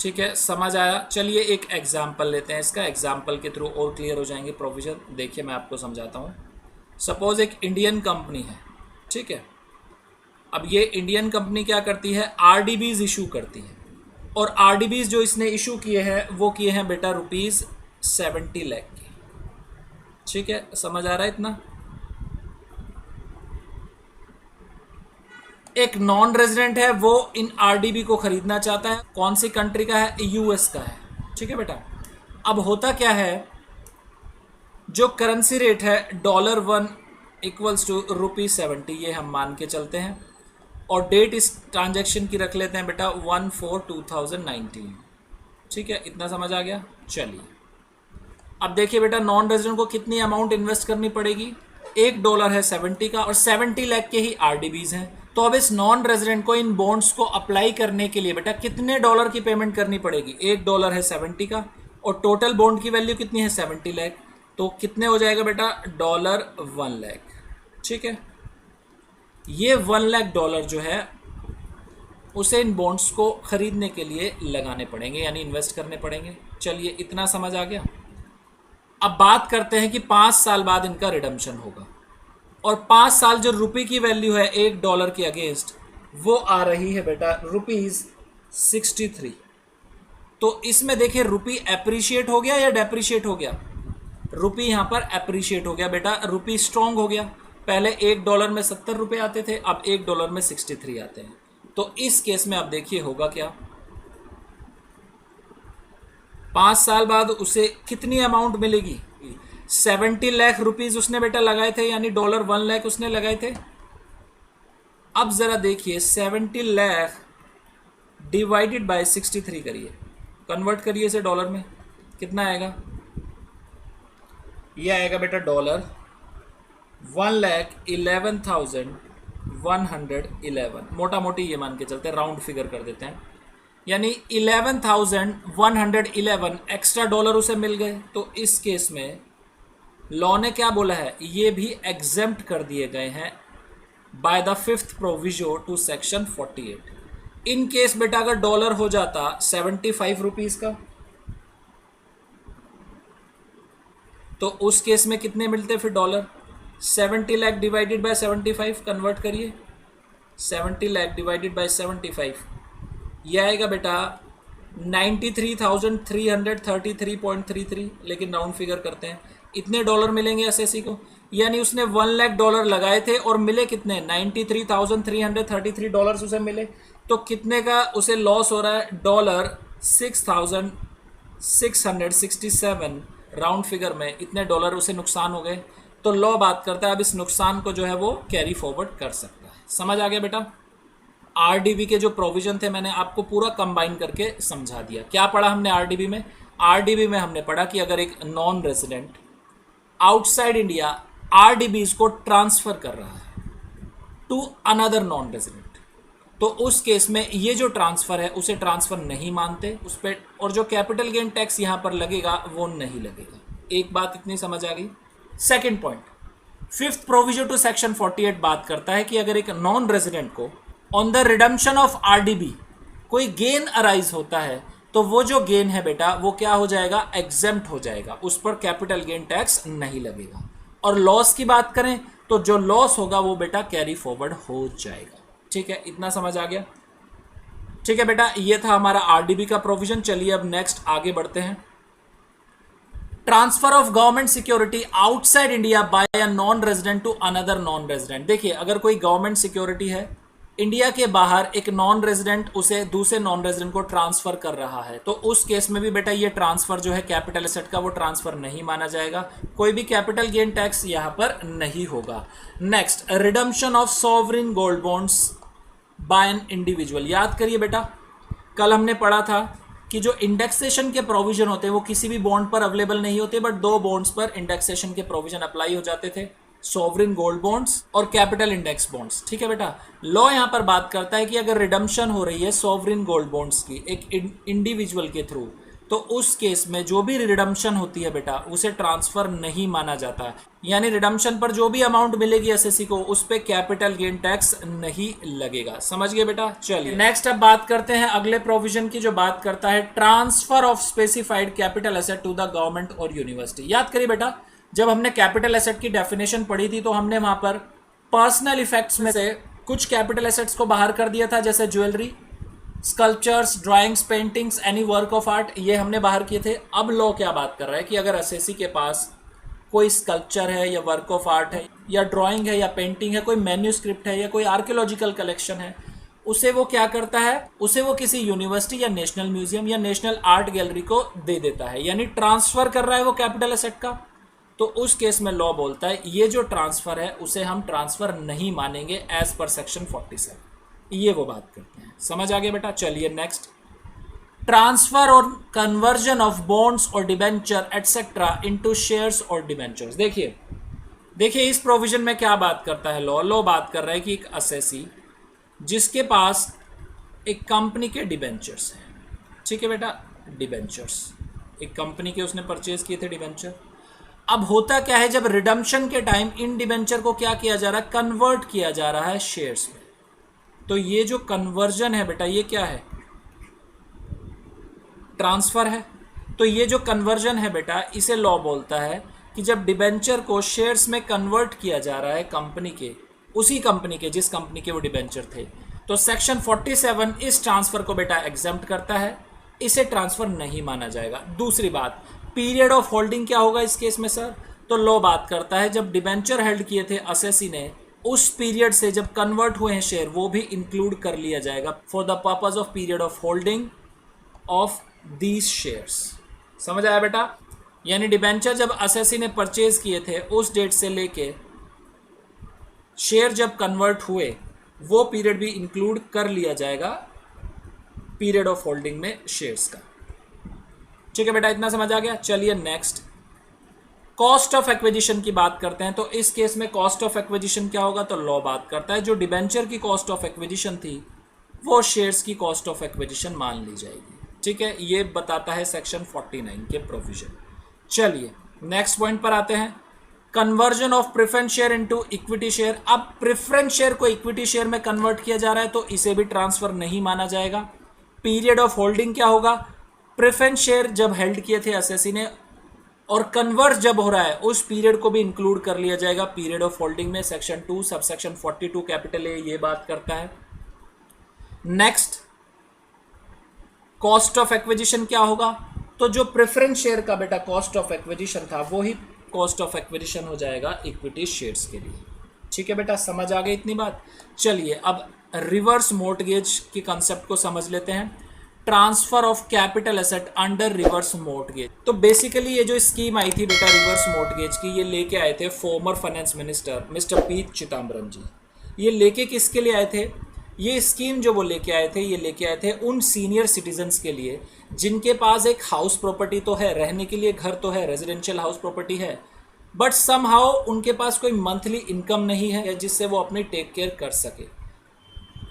ठीक है, समझ आया? चलिए एक एग्जाम्पल लेते हैं इसका, एग्जाम्पल के थ्रू और क्लियर हो जाएंगे प्रोविजन। देखिए मैं आपको समझाता हूँ। सपोज एक इंडियन कंपनी है, ठीक है। अब ये इंडियन कंपनी क्या करती है? आरडीबीज इशू करती है, और आरडीबीज जो इसने इशू किए हैं वो किए हैं बेटा ₹70 लाख के। ठीक है, समझ आ रहा है इतना? एक नॉन रेजिडेंट है, वो इन आरडीबी को खरीदना चाहता है। कौन सी कंट्री का है? यूएस का है। ठीक है बेटा। अब होता क्या है, जो करेंसी रेट है $1 इक्वल्स टू ₹70, ये हम मान के चलते हैं, और डेट इस ट्रांजैक्शन की रख लेते हैं बेटा 1/4/2019। ठीक है, इतना समझ आ गया? चलिए अब देखिए बेटा, नॉन रेजिडेंट को कितनी अमाउंट इन्वेस्ट करनी पड़ेगी? $1 है 70 का, और 70 लाख के ही आरडीबीज हैं। तो अब इस नॉन रेजिडेंट को इन बॉन्ड्स को अप्लाई करने के लिए बेटा कितने डॉलर की पेमेंट करनी पड़ेगी? $1 है 70 का, और टोटल बॉन्ड की वैल्यू कितनी है? 70 लाख। तो कितने हो जाएगा बेटा? $1 लाख। ठीक है, ये $1 लाख जो है उसे इन बॉन्ड्स को खरीदने के लिए लगाने पड़ेंगे, यानी इन्वेस्ट करने पड़ेंगे। चलिए इतना समझ आ गया। अब बात करते हैं कि 5 साल बाद इनका रिडम्पशन होगा, और 5 साल जो रुपये की वैल्यू है $1 के अगेंस्ट, वो आ रही है बेटा ₹63। तो इसमें देखिए रुपी एप्रिशिएट हो गया या डेप्रिशिएट हो गया? रुपी यहाँ पर एप्रिशिएट हो गया बेटा, रुपी स्ट्रांग हो गया। पहले $1 में ₹70 आते थे, अब $1 में 63 आते हैं। तो इस केस में अब देखिए होगा क्या, 5 साल बाद उसे कितनी अमाउंट मिलेगी? 70 लाख रुपीज उसने बेटा लगाए थे, यानी $1 लाख उसने लगाए थे। अब जरा देखिए 70 लाख डिवाइडेड बाय 63 करिए, कन्वर्ट करिए इसे डॉलर में, कितना आएगा? ये आएगा बेटा $1,11,111, मोटा मोटी ये मान के चलते हैं, राउंड फिगर कर देते हैं, यानी 11,111 एक्स्ट्रा डॉलर उसे मिल गए। तो इस केस में लॉ ने क्या बोला है? ये भी एग्जेम्प्ट कर दिए गए हैं by the fifth proviso to section 48। In case बेटा अगर डॉलर हो जाता 75 रुपीज का, तो उस केस में कितने मिलते फिर dollar? 70 lakh divided by 75, convert करिए, 70 लाख डिवाइडेड बाय 75, यह आएगा बेटा 93,333.33, लेकिन राउंड फिगर करते हैं, इतने डॉलर मिलेंगे एसएससी को। यानी उसने $1 लाख लगाए थे और मिले कितने? 93,333 डॉलर उसे मिले। तो कितने का उसे लॉस हो रहा है? $6,667, राउंड फिगर में इतने डॉलर उसे नुकसान हो गए। तो लॉ बात करता है अब इस नुकसान को जो है वो कैरी फॉरवर्ड कर सकता है। समझ आ गया बेटा? आरडीबी के जो प्रोविजन थे मैंने आपको पूरा कंबाइन करके समझा दिया। क्या पढ़ा हमने आरडीबी में? आरडीबी में हमने पढ़ा कि अगर एक नॉन रेजिडेंट आउटसाइड इंडिया आरडीबीज को ट्रांसफर कर रहा है टू अनदर नॉन रेजिडेंट, तो उस केस में ये जो ट्रांसफर है उसे ट्रांसफर नहीं मानते उस पर, और जो कैपिटल गेन टैक्स यहां पर लगेगा वो नहीं लगेगा। एक बात इतनी समझ आ गई। Second point, fifth provision to section 48 बात करता है कि अगर एक नॉन रेजिडेंट को on the redemption of RDB कोई गेन अराइज होता है, तो वो जो गेन है बेटा वो क्या हो जाएगा? एग्जेम्प्ट हो जाएगा, उस पर कैपिटल गेन टैक्स नहीं लगेगा। और लॉस की बात करें तो जो लॉस होगा वो बेटा कैरी फॉरवर्ड हो जाएगा। ठीक है, इतना समझ आ गया? ठीक है बेटा, ये था हमारा आरडीबी का प्रोविजन। चलिए अब नेक्स्ट आगे बढ़ते हैं। Transfer of government security outside India by a non resident to another non resident. देखिए अगर कोई गवर्नमेंट सिक्योरिटी है इंडिया के बाहर, एक नॉन रेजिडेंट उसे दूसरे नॉन रेजिडेंट को ट्रांसफर कर रहा है, तो उस केस में भी बेटा ये ट्रांसफर जो है कैपिटल एसेट का वो ट्रांसफर नहीं माना जाएगा, कोई भी कैपिटल गेन टैक्स यहां पर नहीं होगा। Next, redemption of sovereign gold bonds by an individual. याद करिए बेटा, कल हमने पढ़ा था कि जो इंडेक्सेशन के प्रोविजन होते हैं वो किसी भी बॉन्ड पर अवेलेबल नहीं होते, बट दो बॉन्ड्स पर इंडेक्सेशन के प्रोविजन अप्लाई हो जाते थे, सॉवरिन गोल्ड बॉन्ड्स और कैपिटल इंडेक्स बॉन्ड्स। ठीक है बेटा, लॉ यहां पर बात करता है कि अगर रिडम्पशन हो रही है सॉवरिन गोल्ड बॉन्ड्स की एक इंडिविजुअल के थ्रू, तो उस केस में जो भी रिडम्पशन होती है बेटा उसे ट्रांसफर नहीं माना जाता, यानी रिडम्पशन पर जो भी अमाउंट मिलेगी एसएससी को उस पे कैपिटल गेन टैक्स नहीं लगेगा। समझ गए बेटा। चलिए नेक्स्ट अब बात करते हैं अगले प्रोविजन की, जो बात करता है transfer of specified capital asset to the government और यूनिवर्सिटी। याद करिए बेटा, जब हमने कैपिटल एसेट की डेफिनेशन पढ़ी थी तो हमने वहां पर पर्सनल इफेक्ट्स में से कुछ कैपिटल एसेट्स को बाहर कर दिया था, जैसे jewellery, sculptures, drawings, paintings, any work of art, ये हमने बाहर किए थे। अब लॉ क्या बात कर रहा है कि अगर एसएससी के पास कोई स्कल्पचर है या वर्क ऑफ आर्ट है या ड्राइंग है या पेंटिंग है, कोई मैन्यूस्क्रिप्ट है या कोई आर्कियोलॉजिकल कलेक्शन है, उसे वो क्या करता है, उसे वो किसी यूनिवर्सिटी या नेशनल म्यूजियम या नेशनल आर्ट गैलरी को दे देता है, यानी ट्रांसफर कर रहा है वो कैपिटल एसेट का। तो उस केस में लॉ बोलता है ये जो ट्रांसफर है उसे हम ट्रांसफर नहीं मानेंगे एज पर सेक्शन 47। ये वो बात करते हैं। समझ आ गया बेटा। चलिए नेक्स्ट, ट्रांसफर और कन्वर्जन ऑफ बॉन्ड्स और डिबेंचर एटसेट्रा इनटू शेयर्स और डिबेंचर्स। देखिए इस प्रोविजन में क्या बात करता है लॉ बात कर रहा है कि एक एसएससी जिसके पास एक कंपनी के डिबेंचर्स हैं, ठीक है बेटा, डिबेंचर्स एक कंपनी के उसने परचेज किए थे डिबेंचर। अब होता क्या है, जब रिडम्पशन के टाइम इन डिबेंचर को क्या किया जा रहा है, कन्वर्ट किया जा रहा है शेयर्स में। तो ये जो कन्वर्जन है बेटा ये क्या है, ट्रांसफर है। तो ये जो कन्वर्जन है बेटा इसे लॉ बोलता है कि जब डिबेंचर को शेयर्स में कन्वर्ट किया जा रहा है कंपनी के, उसी कंपनी के जिस कंपनी के वो डिबेंचर थे, तो सेक्शन 47 इस ट्रांसफर को बेटा एग्जम्प्ट करता है, इसे ट्रांसफर नहीं माना जाएगा। दूसरी बात, पीरियड ऑफ होल्डिंग क्या होगा इस केस में सर, तो लॉ बात करता है जब डिबेंचर हेल्ड किए थे एसएससी ने, उस पीरियड से जब कन्वर्ट हुए हैं शेयर वो भी इंक्लूड कर लिया जाएगा for the purpose of period of holding of these shares. समझ आया बेटा। यानी डिबेंचर जब एसएससी ने परचेज किए थे उस डेट से लेके शेयर जब कन्वर्ट हुए वो पीरियड भी इंक्लूड कर लिया जाएगा पीरियड ऑफ होल्डिंग में शेयर्स का। ठीक है बेटा, इतना समझ आ गया। चलिए नेक्स्ट, कॉस्ट ऑफ एक्विजिशन की बात करते हैं। तो इस केस में कॉस्ट ऑफ एक्विजिशन क्या होगा, तो लॉ बात करता है जो डिबेंचर की कॉस्ट ऑफ एक्विजिशन थी वो शेयर्स की कॉस्ट ऑफ एक्विजिशन मान ली जाएगी। ठीक है, ये बताता है सेक्शन 49 के प्रोविजन। चलिए नेक्स्ट पॉइंट पर आते हैं, conversion of preference share into equity share. अब प्रेफरेंस शेयर को इक्विटी शेयर में कन्वर्ट किया जा रहा है तो इसे भी ट्रांसफर नहीं माना जाएगा। पीरियड ऑफ होल्डिंग क्या होगा, प्रेफरेंस शेयर जब हेल्ड किए थे एसएससी ने और कन्वर्ट जब हो रहा है उस पीरियड को भी इंक्लूड कर लिया जाएगा पीरियड ऑफ होल्डिंग में। सेक्शन 2 सबसेक्शन 42 कैपिटल ए ये बात करता है। नेक्स्ट, कॉस्ट ऑफ एक्विजिशन क्या होगा, तो जो प्रेफरेंस शेयर का बेटा कॉस्ट ऑफ एक्विजिशन था वो ही कॉस्ट ऑफ एक्विजिशन हो जाएगा इक्विटी शेयर्स के लिए। ठीक है बेटा, समझ आ गई इतनी बात। चलिए अब रिवर्स मोर्टगेज के कंसेप्ट को समझ लेते हैं, transfer of capital asset under reverse mortgage. तो बेसिकली ये जो स्कीम आई थी बेटा रिवर्स मोर्टगेज की, ये लेके आए थे former finance minister mister P Chidambaram ji. ये लेके किसके लिए आए थे, ये स्कीम जो वो लेके आए थे, ये लेके आए थे उन सीनियर सिटीजन्स के लिए जिनके पास एक हाउस प्रॉपर्टी तो है, रहने के लिए घर तो है, रेजिडेंशियल हाउस प्रॉपर्टी है, बट समहाउ उनके पास कोई मंथली इनकम नहीं है जिससे वो अपनी टेक केयर कर सके।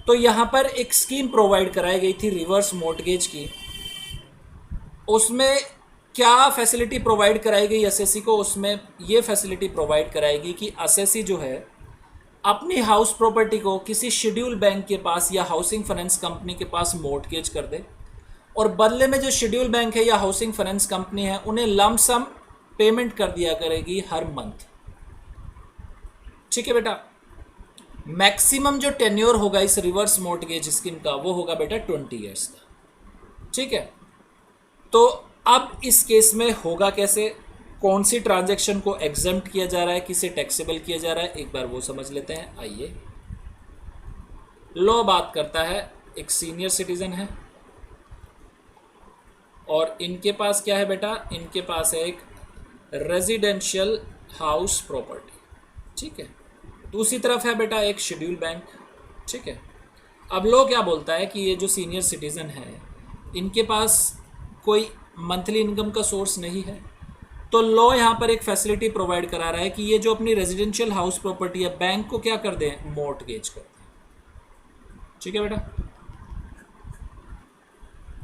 तो यहाँ पर एक स्कीम प्रोवाइड कराई गई थी रिवर्स मोर्टगेज की। उसमें क्या फैसिलिटी प्रोवाइड कराई गई एसएससी को, उसमें ये फैसिलिटी प्रोवाइड कराएगी कि एसएससी जो है अपनी हाउस प्रॉपर्टी को किसी शेड्यूल बैंक के पास या हाउसिंग फाइनेंस कंपनी के पास मोर्टगेज कर दे और बदले में जो शेड्यूल बैंक है या हाउसिंग फाइनेंस कंपनी है उन्हें लम्प सम पेमेंट कर दिया करेगी हर मंथ। ठीक है बेटा, मैक्सिमम जो टेन्योर होगा इस रिवर्स मोर्टगेज स्कीम का वो होगा बेटा 20 ईयर्स का। ठीक है, तो अब इस केस में होगा कैसे, कौन सी ट्रांजैक्शन को एग्जम्प्ट किया जा रहा है, किसे टैक्सेबल किया जा रहा है, एक बार वो समझ लेते हैं। आइए, लॉ बात करता है एक सीनियर सिटीजन है और इनके पास क्या है बेटा, इनके पास है एक रेजिडेंशियल हाउस प्रॉपर्टी। ठीक है, दूसरी तरफ है बेटा एक शेड्यूल बैंक। ठीक है, अब लॉ क्या बोलता है कि ये जो सीनियर सिटीजन है इनके पास कोई मंथली इनकम का सोर्स नहीं है, तो लॉ यहाँ पर एक फैसिलिटी प्रोवाइड करा रहा है कि ये जो अपनी रेजिडेंशियल हाउस प्रॉपर्टी है बैंक को क्या कर दें, मॉर्टगेज कर दें। ठीक है बेटा।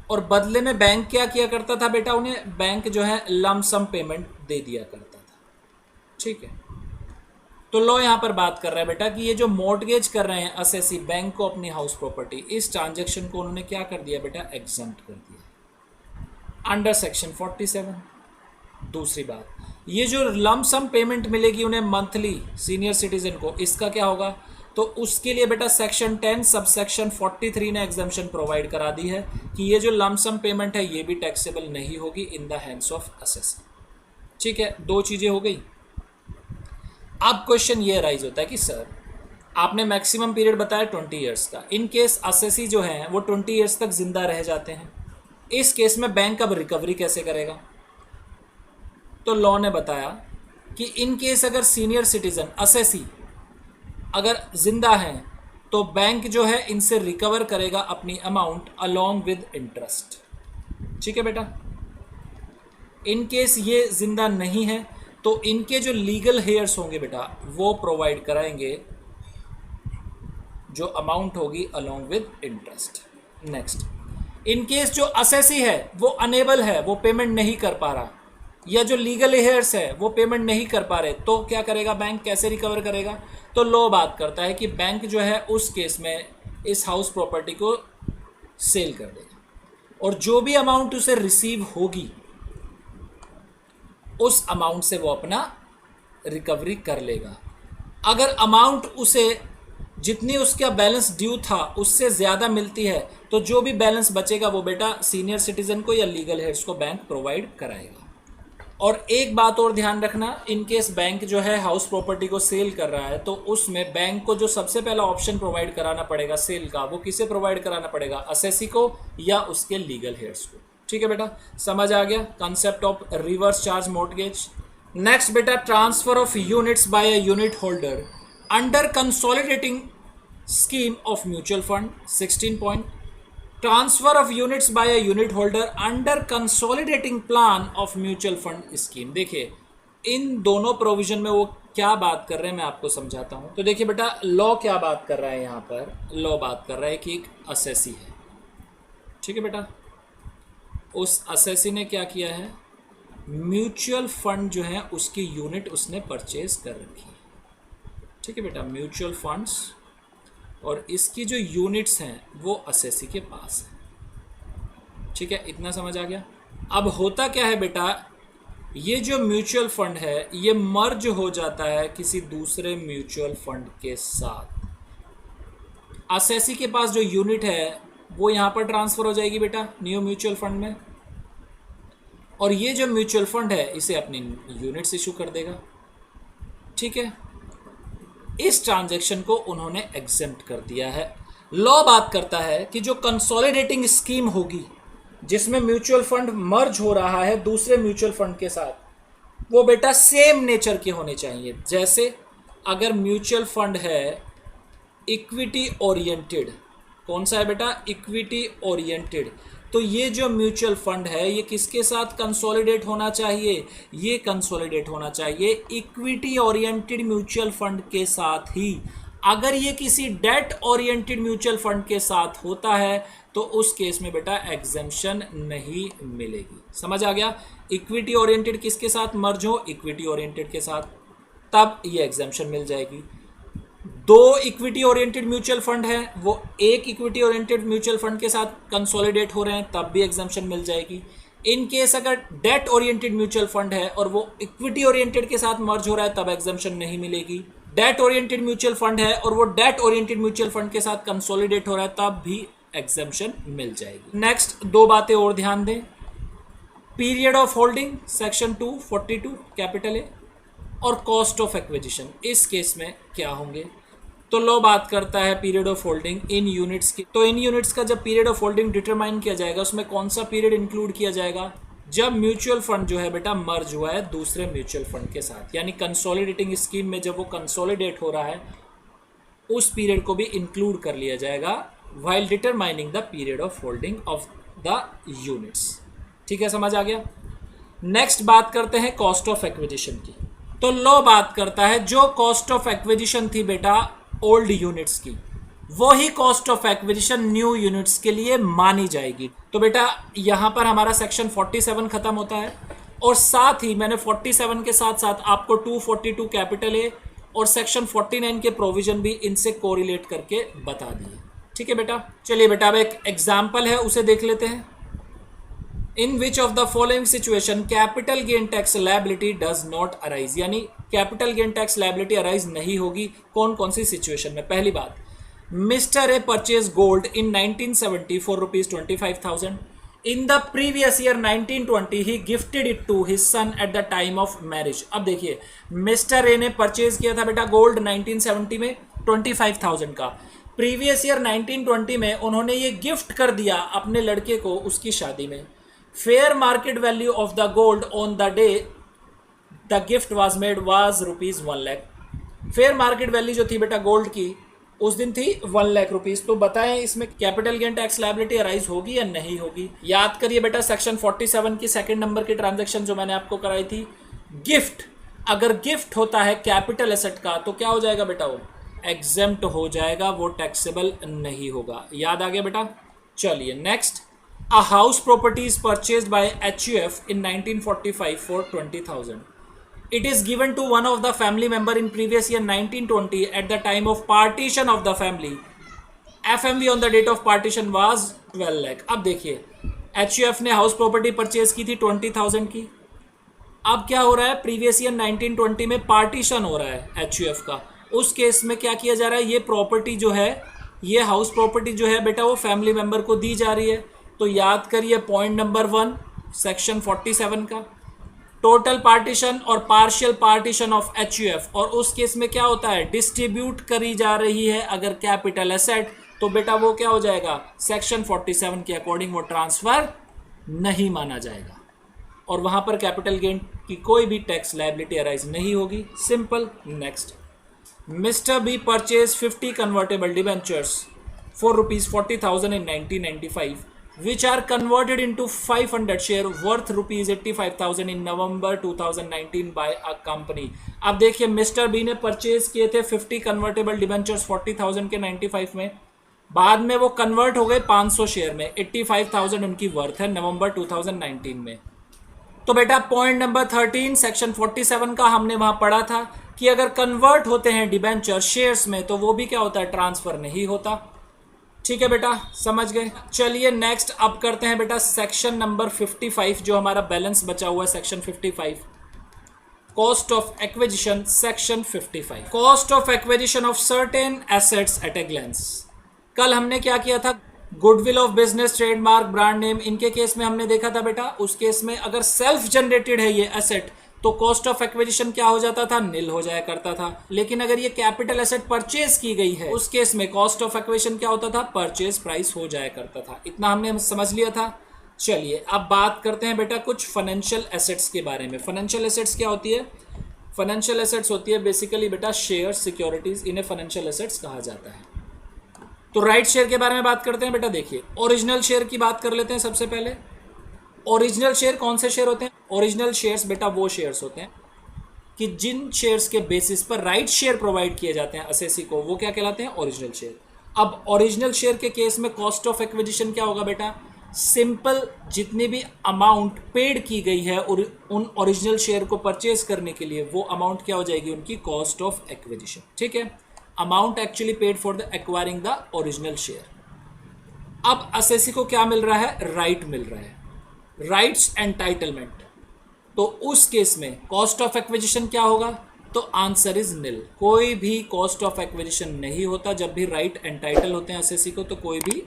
और बदले में बैंक क्या किया करता था बेटा, उन्हें बैंक जो है लमसम पेमेंट दे दिया करता था। ठीक है। तो लॉ यहाँ पर बात कर रहा है बेटा कि ये जो मॉर्टगेज कर रहे हैं असेसी बैंक को अपनी हाउस प्रॉपर्टी, इस ट्रांजैक्शन को उन्होंने क्या कर दिया बेटा, एग्जम्प्ट कर दिया अंडर सेक्शन 47। दूसरी बात, ये जो लमसम पेमेंट मिलेगी उन्हें मंथली सीनियर सिटीजन को, इसका क्या होगा, तो उसके लिए बेटा सेक्शन 10 सबसेक्शन 43 ने एग्जम्पशन प्रोवाइड करा दी है कि ये जो लमसम पेमेंट है ये भी टैक्सेबल नहीं होगी in the hands of assessee. ठीक है, दो चीज़ें हो गई। अब क्वेश्चन ये राइज होता है कि सर आपने मैक्सिमम पीरियड बताया 20 ईयर्स का, इन केस असेसी जो है वो 20 ईयर्स तक जिंदा रह जाते हैं, इस केस में बैंक अब रिकवरी कैसे करेगा। तो लॉ ने बताया कि इन केस अगर सीनियर सिटीजन असेसी अगर जिंदा हैं तो बैंक जो है इनसे रिकवर करेगा अपनी अमाउंट अलोंग विद इंटरेस्ट। ठीक है बेटा। इन केस ये जिंदा नहीं है तो इनके जो लीगल हेयर्स होंगे बेटा वो प्रोवाइड कराएंगे जो अमाउंट होगी along with interest. Next, in case जो असेसी है वो अनेबल है, वो पेमेंट नहीं कर पा रहा, या जो लीगल हेयर्स है वो पेमेंट नहीं कर पा रहे, तो क्या करेगा बैंक, कैसे रिकवर करेगा। तो लॉ बात करता है कि बैंक जो है उस केस में इस हाउस प्रॉपर्टी को सेल कर देगा और जो भी अमाउंट उसे रिसीव होगी उस अमाउंट से वो अपना रिकवरी कर लेगा। अगर अमाउंट उसे जितनी उसका बैलेंस ड्यू था उससे ज़्यादा मिलती है तो जो भी बैलेंस बचेगा वो बेटा सीनियर सिटीजन को या लीगल हेड्स को बैंक प्रोवाइड कराएगा। और एक बात और ध्यान रखना, इन केस बैंक जो है हाउस प्रॉपर्टी को सेल कर रहा है तो उसमें बैंक को जो सबसे पहला ऑप्शन प्रोवाइड कराना पड़ेगा सेल का, वो किसे प्रोवाइड कराना पड़ेगा, असेसी को या उसके लीगल हेड्स को। ठीक है बेटा, समझ आ गया concept of reverse charge mortgage. Next बेटा, transfer of units by a unit holder under consolidating scheme of mutual fund 16 point, transfer of units by a unit holder under consolidating plan of mutual fund scheme. देखिए इन दोनों प्रोविजन में वो क्या बात कर रहे हैं मैं आपको समझाता हूं। तो देखिए बेटा लॉ क्या बात कर रहा है, यहाँ पर लॉ बात कर रहा है कि एक असेसी है। ठीक है बेटा, उस असेसी ने क्या किया है, म्यूचुअल फंड जो है उसकी यूनिट उसने परचेज कर रखी है। ठीक है बेटा, म्यूचुअल फंड्स और इसकी जो यूनिट्स हैं वो असेसी के पास है। ठीक है, इतना समझ आ गया। अब होता क्या है बेटा, ये जो म्यूचुअल फंड है ये मर्ज हो जाता है किसी दूसरे म्यूचुअल फंड के साथ। असेसी के पास जो यूनिट है वो यहाँ पर ट्रांसफर हो जाएगी बेटा न्यू म्यूचुअल फंड में, और ये जो म्यूचुअल फंड है इसे अपनी यूनिट्स इशू कर देगा। ठीक है, इस ट्रांजैक्शन को उन्होंने एग्जेम्प्ट कर दिया है। लॉ बात करता है कि जो कंसोलिडेटिंग स्कीम होगी जिसमें म्यूचुअल फंड मर्ज हो रहा है दूसरे म्यूचुअल फंड के साथ, वो बेटा सेम नेचर के होने चाहिए। जैसे अगर म्यूचुअल फंड है इक्विटी ओरिएंटेड, कौन सा है बेटा, इक्विटी ओरिएंटेड, तो ये जो म्यूचुअल फंड है ये किसके साथ कंसोलिडेट होना चाहिए, ये कंसोलिडेट होना चाहिए इक्विटी ओरिएंटेड म्यूचुअल फंड के साथ ही। अगर ये किसी डेट ओरिएंटेड म्यूचुअल फंड के साथ होता है तो उस केस में बेटा एग्जेम्पशन नहीं मिलेगी। समझ आ गया, इक्विटी ओरिएंटेड किसके साथ मर्ज हो, इक्विटी ओरिएंटेड के साथ, तब ये एग्जेम्पशन मिल जाएगी। दो इक्विटी ओरिएंटेड म्यूचुअल फंड है वो एक इक्विटी ओरिएंटेड म्यूचुअल फंड के साथ कंसोलिडेट हो रहे हैं तब भी एग्जम्पशन मिल जाएगी। इन केस अगर डेट ओरिएंटेड म्यूचुअल फंड है और वो इक्विटी ओरिएंटेड के साथ मर्ज हो रहा है तब एग्जम्पशन नहीं मिलेगी। डेट ओरिएंटेड म्यूचुअल फंड है और वो डेट ओरिएंटेड म्यूचुअल फंड के साथ कंसोलिडेट हो रहा है तब भी एग्जम्पशन मिल जाएगी। नेक्स्ट दो बातें और ध्यान दें, period of holding section 242 capital A और कॉस्ट ऑफ एक्विजिशन, इस केस में क्या होंगे। तो लॉ बात करता है period of holding in units की। तो इन यूनिट्स का जब पीरियड ऑफ होल्डिंग डिटरमाइन किया जाएगा उसमें कौन सा पीरियड इंक्लूड किया जाएगा, जब म्यूचुअल फंड जो है बेटा मर्ज हुआ है दूसरे म्यूचुअल फंड के साथ, यानी कंसोलिडेटिंग स्कीम में जब वो कंसोलिडेट हो रहा है उस पीरियड को भी इंक्लूड कर लिया जाएगा while determining the period of holding of the units. ठीक है, समझ आ गया। नेक्स्ट बात करते हैं कॉस्ट ऑफ एक्विजिशन की। तो लॉ बात करता है जो कॉस्ट ऑफ एक्विजिशन थी बेटा ओल्ड यूनिट्स की, वही cost of acquisition new units के लिए मानी जाएगी। तो बेटा यहां पर हमारा सेक्शन 47 खत्म होता है, और साथ ही मैंने 47 के साथ साथ आपको 242 कैपिटल ए और सेक्शन 49 के प्रोविजन भी इनसे कोरिलेट करके बता दिए। ठीक है बेटा, चलिए बेटा अब एक एग्जाम्पल है उसे देख लेते हैं। In which of the following situation capital gain tax liability does not arise, यानी capital gain tax liability arise नहीं होगी कौन कौन सी सिचुएशन में। पहली बात, mister A purchase gold in 1970 for ₹25,000। In the previous year 1920 he gifted it to his son at the time of marriage. अब देखिए मिस्टर ए ने परचेज किया था बेटा गोल्ड 1970 में 25,000 का, प्रीवियस ईयर 1920 में उन्होंने ये गिफ्ट कर दिया अपने लड़के को उसकी शादी में। Fair market value of the gold on the day the gift was made was ₹1 lakh. Fair market value जो थी बेटा गोल्ड की उस दिन थी 1 लाख रुपीज। तो बताएं इसमें capital gain tax liability arise होगी या नहीं होगी। याद करिए बेटा सेक्शन 47 की सेकंड नंबर की ट्रांजैक्शन जो मैंने आपको कराई थी, गिफ्ट, अगर गिफ्ट होता है कैपिटल एसेट का तो क्या हो जाएगा बेटा, वो एग्जेम्प्ट हो जाएगा, वो टैक्सेबल नहीं होगा। याद आ गया बेटा। चलिए next, a house property is purchased bye HUF in 1945 for 20,000. It is given to one of the family member in previous year 1920 at the time of partition of the family. FMV on the date of partition was 12 lakh. अब देखिए HUF ने हाउस प्रॉपर्टी परचेज की थी 20,000 की। अब क्या हो रहा है, प्रीवियस ईयर 1920 में पार्टीशन हो रहा है HUF का। उस केस में क्या किया जा रहा है, ये प्रॉपर्टी जो है, ये हाउस प्रॉपर्टी जो है बेटा वो फैमिली मेंबर को दी जा रही है। तो याद करिए पॉइंट नंबर 1 सेक्शन 47 का, टोटल पार्टीशन और पार्शियल पार्टीशन ऑफ HUF, और उस केस में क्या होता है, डिस्ट्रीब्यूट करी जा रही है अगर कैपिटल एसेट, तो बेटा वो क्या हो जाएगा, सेक्शन 47 के अकॉर्डिंग वो ट्रांसफर नहीं माना जाएगा और वहां पर कैपिटल गेन की कोई भी टैक्स लायबिलिटी अराइज नहीं होगी। Simple. Next, mister B purchase 50 convertible debentures for ₹40,000 in 1995 which are converted into 500 share worth ₹85,000 in November 2019 by a company. अब देखिए मिस्टर बी ने परचेज किए थे 50 कन्वर्टेबल डिबेंचर्स 40,000 के 95 में, बाद में वो कन्वर्ट हो गए 500 शेयर में, 85,000 उनकी वर्थ है नवंबर 2019 में। तो बेटा पॉइंट नंबर 13 सेक्शन 47 का हमने वहां पढ़ा था कि अगर कन्वर्ट होते हैं डिबेंचर शेयर्स में तो वो भी क्या होता है, ट्रांसफर नहीं होता। ठीक है बेटा, समझ गए। चलिए नेक्स्ट अब करते हैं बेटा सेक्शन नंबर 55 जो हमारा बैलेंस बचा हुआ है, section 55 cost of acquisition. Section 55 cost of acquisition of certain assets at a glance. कल हमने क्या किया था, goodwill of business, trademark, brand name, इनके केस में हमने देखा था बेटा, उस केस में अगर सेल्फ जनरेटेड है ये एसेट तो कॉस्ट ऑफ एक्विजिशन क्या हो जाता था, निल हो जाया करता था। लेकिन अगर ये कैपिटल एसेट परचेज की गई है उस केस में कॉस्ट ऑफ एक्विजिशन क्या होता था, परचेज प्राइस हो जाया करता था। इतना हमने समझ लिया था। चलिए अब बात करते हैं बेटा कुछ फाइनेंशियल एसेट्स के बारे में। फाइनेंशियल एसेट्स क्या होती है, फाइनेंशियल एसेट्स होती है बेसिकली बेटा शेयर, सिक्योरिटीज, इन्हें फाइनेंशियल एसेट्स कहा जाता है। तो राइट शेयर के बारे में बात करते हैं बेटा। देखिए ओरिजिनल शेयर की बात कर लेते हैं सबसे पहले। ओरिजिनल शेयर कौन से शेयर होते हैं, ओरिजिनल शेयर्स बेटा वो शेयर्स होते हैं कि जिन शेयर्स के बेसिस पर राइट शेयर प्रोवाइड किए जाते हैं असेसी को, वो क्या कहलाते हैं, ओरिजिनल शेयर। अब ओरिजिनल शेयर के केस में कॉस्ट ऑफ एक्विजिशन क्या होगा बेटा, सिंपल जितनी भी अमाउंट पेड की गई है और उन ओरिजिनल शेयर को परचेज करने के लिए वो अमाउंट क्या हो जाएगी, उनकी कॉस्ट ऑफ एक्विजिशन। ठीक है, amount actually paid for the acquiring the original share. अब असेसी को क्या मिल रहा है, राइट मिल रहा है, राइट्स एंटाइटलमेंट। तो उस केस में कॉस्ट ऑफ एक्विजिशन क्या होगा, तो आंसर इज निल। कोई भी कॉस्ट ऑफ एक्विजिशन नहीं होता जब भी राइट एंटाइटल होते हैं असेसी को, तो कोई भी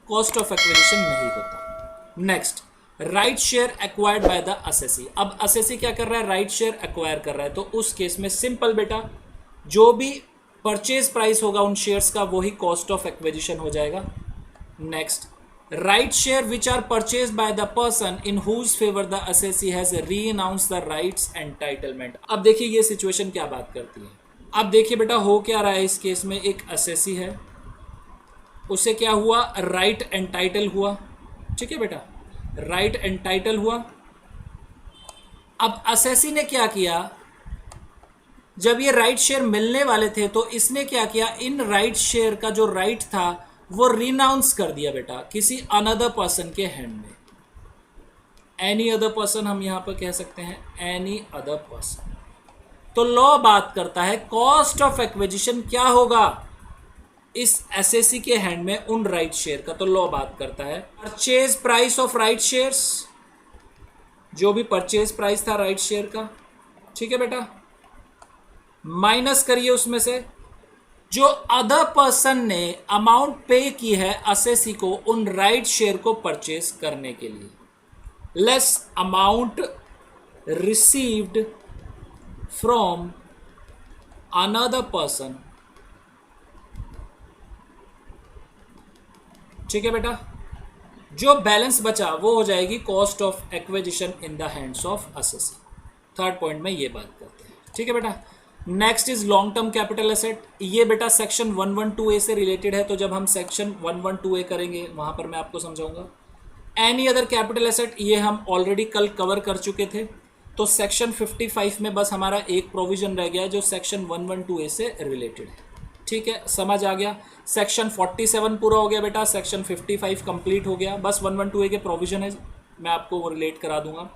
कॉस्ट ऑफ एक्विजिशन नहीं होता। Next, right share acquired by the assessee. अब असेसी क्या कर रहा है, राइट शेयर एक्वायर कर रहा है, तो उस केस में सिंपल बेटा जो भी परचेज प्राइस होगा उन शेयर्स का वही कॉस्ट ऑफ एक्विजिशन हो जाएगा। Next, right share which are purchase by the person in whose favour the assessee has renounce the rights entitlement. अब देखिए ये सिचुएशन क्या बात करती है। अब देखिए बेटा हो क्या रहा है इस केस में, एक असेसी है, उसे क्या हुआ, राइट एंटाइटल हुआ। ठीक है बेटा, राइट एंटाइटल हुआ। अब असेसी ने क्या किया, जब ये राइट शेयर मिलने वाले थे तो इसने क्या किया, इन राइट शेयर का जो राइट था वो रिनाउंस कर दिया बेटा किसी अनदर पर्सन के हैंड में। एनी अदर पर्सन हम यहां पर कह सकते हैं, एनी अदर पर्सन। तो लॉ बात करता है कॉस्ट ऑफ एक्विजिशन क्या होगा इस एसएसी के हैंड में उन राइट शेयर का। तो लॉ बात करता है purchase price of right shares, जो भी परचेज प्राइस था राइट शेयर का, ठीक है बेटा, माइनस करिए उसमें से जो अदर पर्सन ने अमाउंट पे की है असेसी को उन राइट शेयर को परचेज करने के लिए, less amount received from another person, ठीक है बेटा। जो बैलेंस बचा वो हो जाएगी cost of acquisition in the hands of assessee. Third point में ये बात करते हैं, ठीक है बेटा। Next is long term capital asset. ये बेटा सेक्शन 112A से रिलेटेड है, तो जब हम सेक्शन 112A करेंगे वहां पर मैं आपको समझाऊंगा। एनी अदर कैपिटल एसेट ये हम ऑलरेडी कल कवर कर चुके थे, तो सेक्शन 55 में बस हमारा एक प्रोविजन रह गया है जो सेक्शन 112A से रिलेटेड है, ठीक है, समझ आ गया। सेक्शन 47 पूरा हो गया बेटा, सेक्शन 55 कंप्लीट हो गया, बस 112A के प्रोविजन है, मैं आपको वो रिलेट करा दूंगा।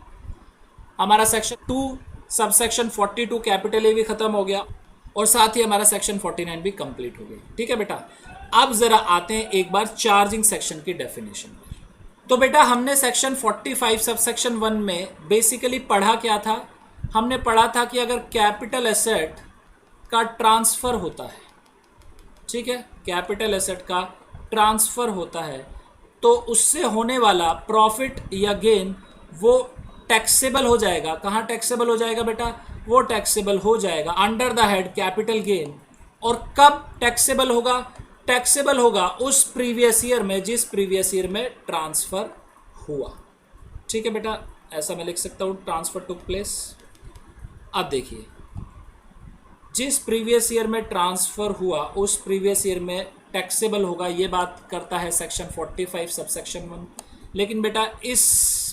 हमारा section 2 sub section 42 capital A भी खत्म हो गया और साथ ही हमारा सेक्शन 49 भी कंप्लीट हो गया, ठीक है बेटा। अब जरा आते हैं एक बार चार्जिंग सेक्शन की डेफिनेशन पर। तो बेटा हमने सेक्शन 45 सब सेक्शन 1 में बेसिकली पढ़ा क्या था, हमने पढ़ा था कि अगर कैपिटल एसेट का ट्रांसफर होता है, ठीक है, कैपिटल एसेट का ट्रांसफर होता है तो उससे होने वाला प्रॉफिट या गेन वो टैक्सेबल हो जाएगा। कहाँ टैक्सेबल हो जाएगा बेटा, वो टैक्सेबल हो जाएगा under the head capital gain. और कब टैक्सेबल होगा, टैक्सेबल होगा उस प्रीवियस ईयर में जिस प्रीवियस ईयर में ट्रांसफर हुआ, ठीक है बेटा, ऐसा मैं लिख सकता हूँ ट्रांसफर टुक प्लेस। अब देखिए जिस प्रीवियस ईयर में ट्रांसफर हुआ उस प्रीवियस ईयर में टैक्सेबल होगा, ये बात करता है सेक्शन 45 सब सेक्शन 1। लेकिन बेटा इस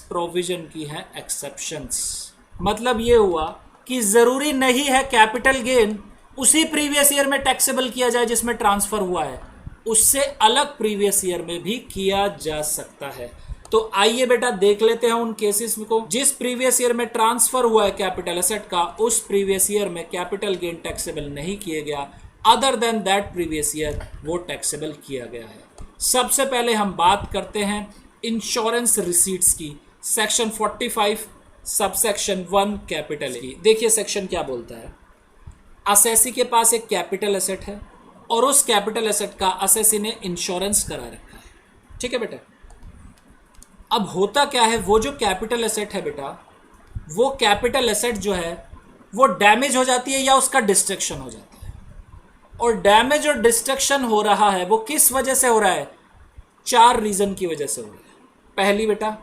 प्रोविजन की है एक्सेप्शंस। मतलब ये हुआ कि जरूरी नहीं है कैपिटल गेन उसी प्रीवियस ईयर में टैक्सेबल किया जाए जिसमें ट्रांसफर हुआ है, उससे अलग प्रीवियस ईयर में भी किया जा सकता है। तो आइए बेटा देख लेते हैं उन केसेस को जिस प्रीवियस ईयर में ट्रांसफर हुआ है कैपिटल एसेट का, उस प्रीवियस ईयर में कैपिटल गेन टैक्सेबल नहीं किया गया, other than that previous year वो टैक्सेबल किया गया है। सबसे पहले हम बात करते हैं इंश्योरेंस रिसीट्स की, सेक्शन 45 सबसेक्शन 1 कैपिटल की। देखिए सेक्शन क्या बोलता है, असेसी के पास एक कैपिटल एसेट है और उस कैपिटल एसेट का असेसी ने इंश्योरेंस करा रखा है, ठीक है बेटा। अब होता क्या है, वो जो कैपिटल एसेट है बेटा, वो कैपिटल एसेट जो है वो डैमेज हो जाती है या उसका डिस्ट्रक्शन हो जाता है। और डैमेज और डिस्ट्रक्शन हो रहा है वो किस वजह से हो रहा है, 4 रीजन की वजह से हो रहा है। पहली बेटा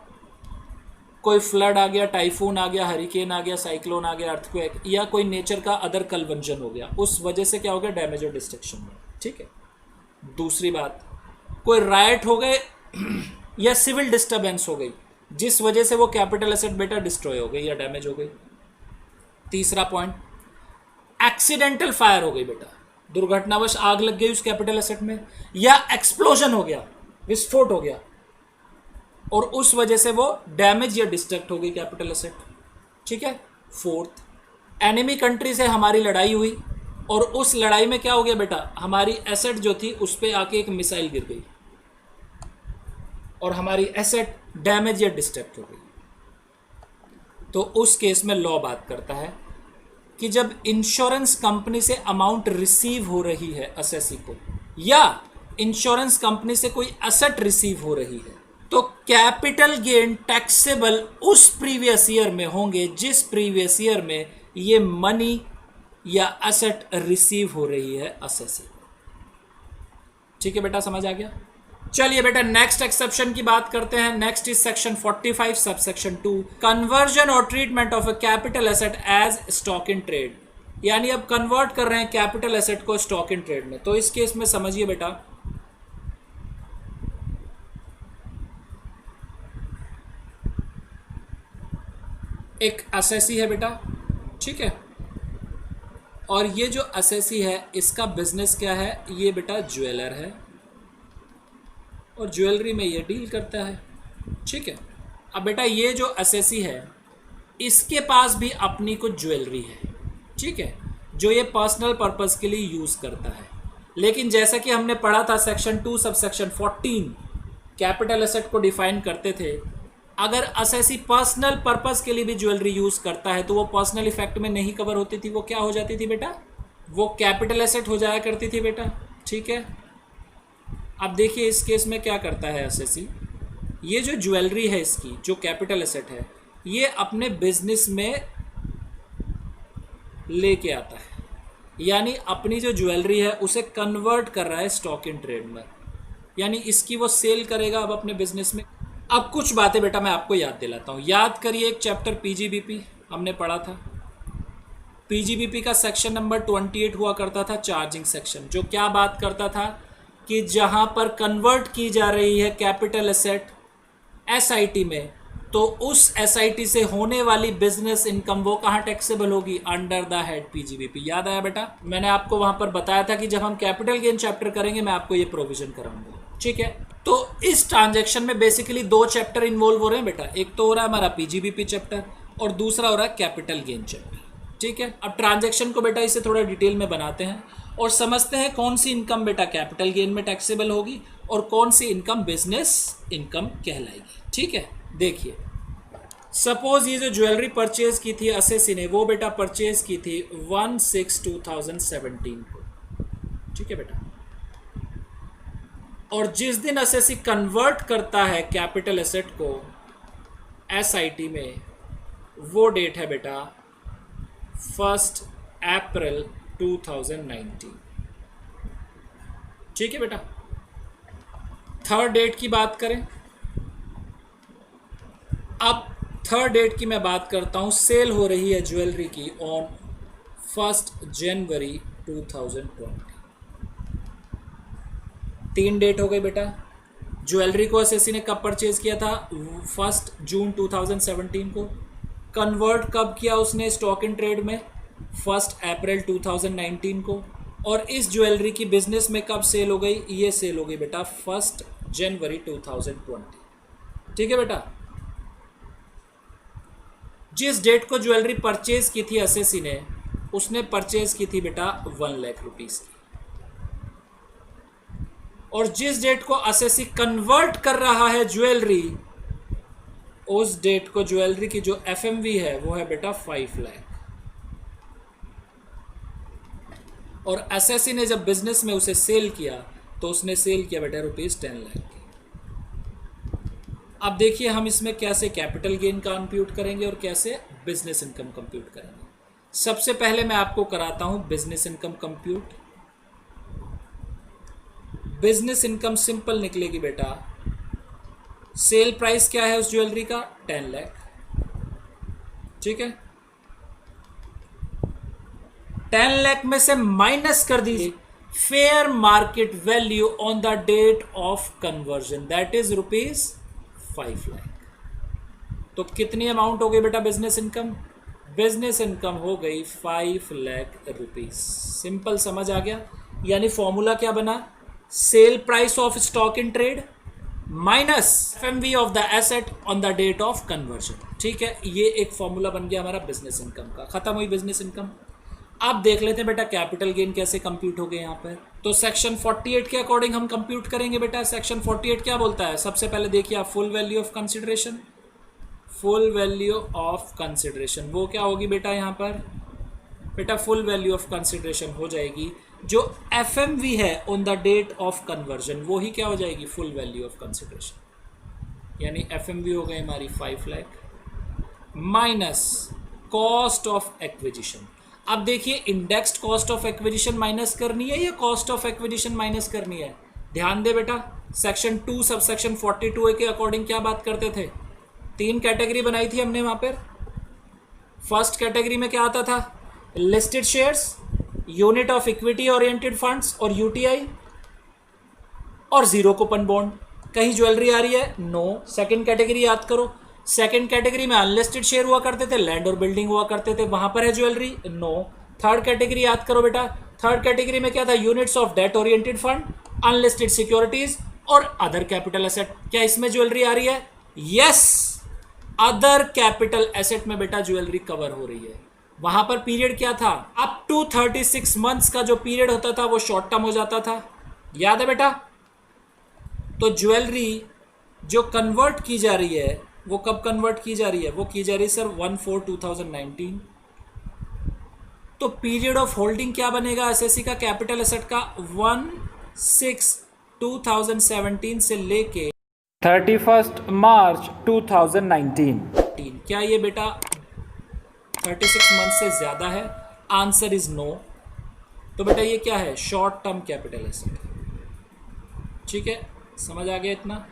कोई फ्लड आ गया, टाइफून आ गया, हरिकेन आ गया, साइक्लोन आ गया, अर्थक्वेक या कोई नेचर का अदर कन्वर्जन हो गया, उस वजह से क्या हो गया, डैमेज और डिस्ट्रक्शन हो गया, ठीक है। दूसरी बात, कोई राइट हो गए या सिविल डिस्टर्बेंस हो गई जिस वजह से वो कैपिटल एसेट बेटा डिस्ट्रॉय हो गई या डैमेज हो गई। तीसरा पॉइंट, एक्सीडेंटल फायर हो गई बेटा, दुर्घटनावश आग लग गई उस कैपिटल एसेट में, या एक्सप्लोजन हो गया, विस्फोट हो गया और उस वजह से वो डैमेज या डिस्ट्रक्ट हो गई कैपिटल एसेट, ठीक है। फोर्थ, एनिमी कंट्री से हमारी लड़ाई हुई और उस लड़ाई में क्या हो गया बेटा, हमारी एसेट जो थी उस पर आके एक मिसाइल गिर गई और हमारी एसेट डैमेज या डिस्ट्रक्ट हो गई। तो उस केस में लॉ बात करता है कि जब इंश्योरेंस कंपनी से अमाउंट रिसीव हो रही है असेसी को, या इंश्योरेंस कंपनी से कोई एसेट रिसीव हो रही है, तो कैपिटल गेन टैक्सेबल उस प्रीवियस ईयर में होंगे जिस प्रीवियस ईयर में ये मनी या एसेट रिसीव हो रही है असेसी। ठीक है बेटा, समझ आ गया। चलिए बेटा नेक्स्ट एक्सेप्शन की बात करते हैं। Next is section 45 subsection 2, conversion और treatment of a capital asset as stock in trade. यानी अब कन्वर्ट कर रहे हैं कैपिटल एसेट को स्टॉक इन ट्रेड में। तो इस केस में समझिए बेटा, एक एसएससी है बेटा, ठीक है, और ये जो एसएससी है इसका बिजनेस क्या है, ये बेटा ज्वेलर है और ज्वेलरी में ये डील करता है, ठीक है। अब बेटा ये जो एसएससी है इसके पास भी अपनी कुछ ज्वेलरी है, ठीक है, जो ये पर्सनल पर्पस के लिए यूज़ करता है। लेकिन जैसा कि हमने पढ़ा था section 2 sub section 14 capital asset को डिफाइन करते थे, अगर एसएससी पर्सनल पर्पस के लिए भी ज्वेलरी यूज़ करता है तो वो पर्सनल इफेक्ट में नहीं कवर होती थी, वो क्या हो जाती थी बेटा, वो कैपिटल एसेट हो जाया करती थी बेटा, ठीक है। अब देखिए इस केस में क्या करता है एसएससी, ये जो ज्वेलरी है इसकी जो कैपिटल एसेट है ये अपने बिजनेस में लेके आता है, यानी अपनी जो ज्वेलरी है उसे कन्वर्ट कर रहा है स्टॉक इन ट्रेड में, यानी इसकी वो सेल करेगा अब अपने बिजनेस में। अब कुछ बातें बेटा मैं आपको याद दिलाता हूँ, याद करिए एक चैप्टर पीजीबीपी हमने पढ़ा था, पीजीबीपी का सेक्शन नंबर 28 हुआ करता था चार्जिंग सेक्शन, जो क्या बात करता था कि जहाँ पर कन्वर्ट की जा रही है कैपिटल एसेट एसआईटी में, तो उस एसआईटी से होने वाली बिजनेस इनकम वो कहाँ टैक्सेबल होगी, अंडर द हेड पीजीबीपी। याद आया बेटा, मैंने आपको वहां पर बताया था कि जब हम कैपिटल गेन चैप्टर करेंगे मैं आपको ये प्रोविजन कराऊंगा, ठीक है। तो इस ट्रांजैक्शन में बेसिकली दो चैप्टर इन्वॉल्व हो रहे हैं बेटा, एक तो हो रहा है हमारा पीजीबीपी चैप्टर और दूसरा हो रहा है कैपिटल गेन चैप्टर, ठीक है। अब ट्रांजैक्शन को बेटा इसे थोड़ा डिटेल में बनाते हैं और समझते हैं कौन सी इनकम बेटा कैपिटल गेन में टैक्सेबल होगी और कौन सी इनकम बिजनेस इनकम कहलाएगी, ठीक है। देखिए सपोज ये जो ज्वेलरी परचेज की थी एसएससी ने, वो बेटा परचेज की थी 1/6/2017 को, ठीक है बेटा, और जिस दिन एसएससी कन्वर्ट करता है कैपिटल एसेट को एसआईटी में, वो डेट है बेटा 1 अप्रैल 2019, ठीक है बेटा। थर्ड डेट की बात करें, अब थर्ड डेट की मैं बात करता हूं, सेल हो रही है ज्वेलरी की ऑन 1 जनवरी 2020। 3 डेट हो गई बेटा। ज्वेलरी को एसएससी ने कब परचेज किया था, 1 जून 2017 को। कन्वर्ट कब किया उसने स्टॉक इन ट्रेड में, 1 अप्रैल 2019 को। और इस ज्वेलरी की बिजनेस में कब सेल हो गई, ये सेल हो गई बेटा 1 जनवरी 2020, ठीक है बेटा। जिस डेट को ज्वेलरी परचेज की थी एसएससी ने, उसने परचेज की थी बेटा 1 लाख रुपीस की, और जिस डेट को एसएससी कन्वर्ट कर रहा है ज्वेलरी, उस डेट को ज्वेलरी की जो एफएमवी है वो है बेटा 5 लाख, और एसएससी ने जब बिजनेस में उसे सेल किया तो उसने सेल किया बेटा ₹10 लाख की। अब देखिए हम इसमें कैसे कैपिटल गेन का कंप्यूट करेंगे और कैसे बिजनेस इनकम कंप्यूट करेंगे। सबसे पहले मैं आपको कराता हूं business income compute. Business income simple निकलेगी बेटा, सेल प्राइस क्या है उस ज्वेलरी का, 10 लाख, ठीक है। 10 लाख में से माइनस कर दीजिए fair market value on the date of conversion, that is ₹5 lakh. तो कितनी अमाउंट हो गई बेटा बिजनेस इनकम, बिजनेस इनकम हो गई 5 लाख रुपीज। सिंपल समझ आ गया, यानी फॉर्मूला क्या बना, sale price of stock in trade minus FMV of the asset on the date of conversion, ठीक है। ये एक फॉर्मूला बन गया हमारा बिजनेस इनकम का, खत्म हुई बिजनेस इनकम। अब देख लेते हैं बेटा कैपिटल गेन कैसे कंप्यूट हो गए यहाँ पर। तो सेक्शन 48 के अकॉर्डिंग हम कंप्यूट करेंगे बेटा। सेक्शन 48 क्या बोलता है, सबसे पहले देखिए आप full value of consideration, full value of consideration वो क्या होगी बेटा, यहाँ पर बेटा फुल वैल्यू ऑफ कंसिडरेशन हो जाएगी जो एफएमवी है on the date of conversion, वो ही क्या हो जाएगी फुल वैल्यू ऑफ कंसिडरेशन, यानी एफएमवी हो गई हमारी 5 lakh minus cost of acquisition. अब देखिए indexed cost of acquisition minus करनी है या कॉस्ट ऑफ एक्विजिशन माइनस करनी है, ध्यान दे बेटा। सेक्शन 2 सब सेक्शन 42A के अकॉर्डिंग क्या बात करते थे, 3 कैटेगरी बनाई थी हमने वहां पर। फर्स्ट कैटेगरी में क्या आता था, listed shares, unit of equity oriented funds और यूटीआई, और जीरो कूपन बॉन्ड। कहीं ज्वेलरी आ रही है, नो। सेकंड कैटेगरी याद करो, सेकंड कैटेगरी में अनलिस्टेड शेयर हुआ करते थे, लैंड और बिल्डिंग हुआ करते थे, वहां पर है ज्वेलरी? नो। थर्ड कैटेगरी याद करो बेटा, थर्ड कैटेगरी में क्या था? Units of date oriented fund, unlisted securities और अदर कैपिटल एसेट। क्या इसमें ज्वेलरी आ रही है? यस, अदर कैपिटल एसेट में बेटा ज्वेलरी कवर हो रही है। वहां पर पीरियड क्या था? अप टू 36 मंथ्स का जो पीरियड होता था वो शॉर्ट टर्म हो जाता था, याद है बेटा? तो ज्वेलरी जो कन्वर्ट की जा रही है वो कब कन्वर्ट की जा रही है? वो की जा रही है सर 1/4/2019। तो पीरियड ऑफ होल्डिंग क्या बनेगा एसएससी का कैपिटल एसेट का? 1/6/2017 से लेके 31 मार्च 2019। क्या ये बेटा 36 मंथ से ज्यादा है? Answer is no. तो बेटा ये क्या है? Short term capital asset. ठीक है, समझ आ गया इतना?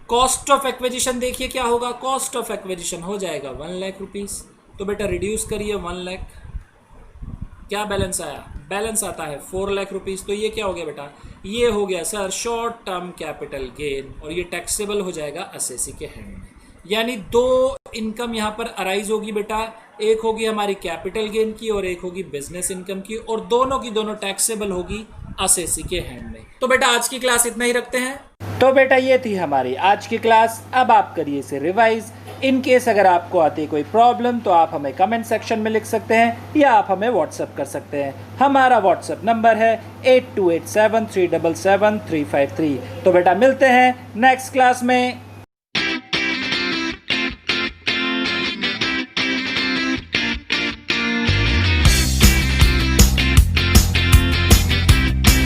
कॉस्ट ऑफ एक्विजिशन देखिए क्या होगा? कॉस्ट ऑफ एक्विजिशन हो जाएगा 1 लाख रुपीज। तो बेटा रिड्यूस करिए 1 लाख, क्या बैलेंस आया? बैलेंस आता है 4 लाख रुपीज। तो ये क्या हो गया बेटा? ये हो गया sir short term capital gain, और ये टैक्सेबल हो जाएगा एसएससी के हैंड में। यानी दो इनकम यहाँ पर अराइज होगी बेटा, एक होगी हमारी कैपिटल गेन की और एक होगी बिजनेस इनकम की, और दोनों की दोनों टैक्सेबल होगी एसएससी के हैंड में। तो बेटा आज की क्लास इतना ही रखते हैं। तो बेटा ये थी हमारी आज की क्लास। अब आप करिए इसे रिवाइज। इन केस अगर आपको आती कोई प्रॉब्लम तो आप हमें कमेंट सेक्शन में लिख सकते हैं या आप हमें व्हाट्सअप कर सकते हैं। हमारा व्हाट्सअप नंबर है 8287377353। तो बेटा मिलते हैं नेक्स्ट क्लास में।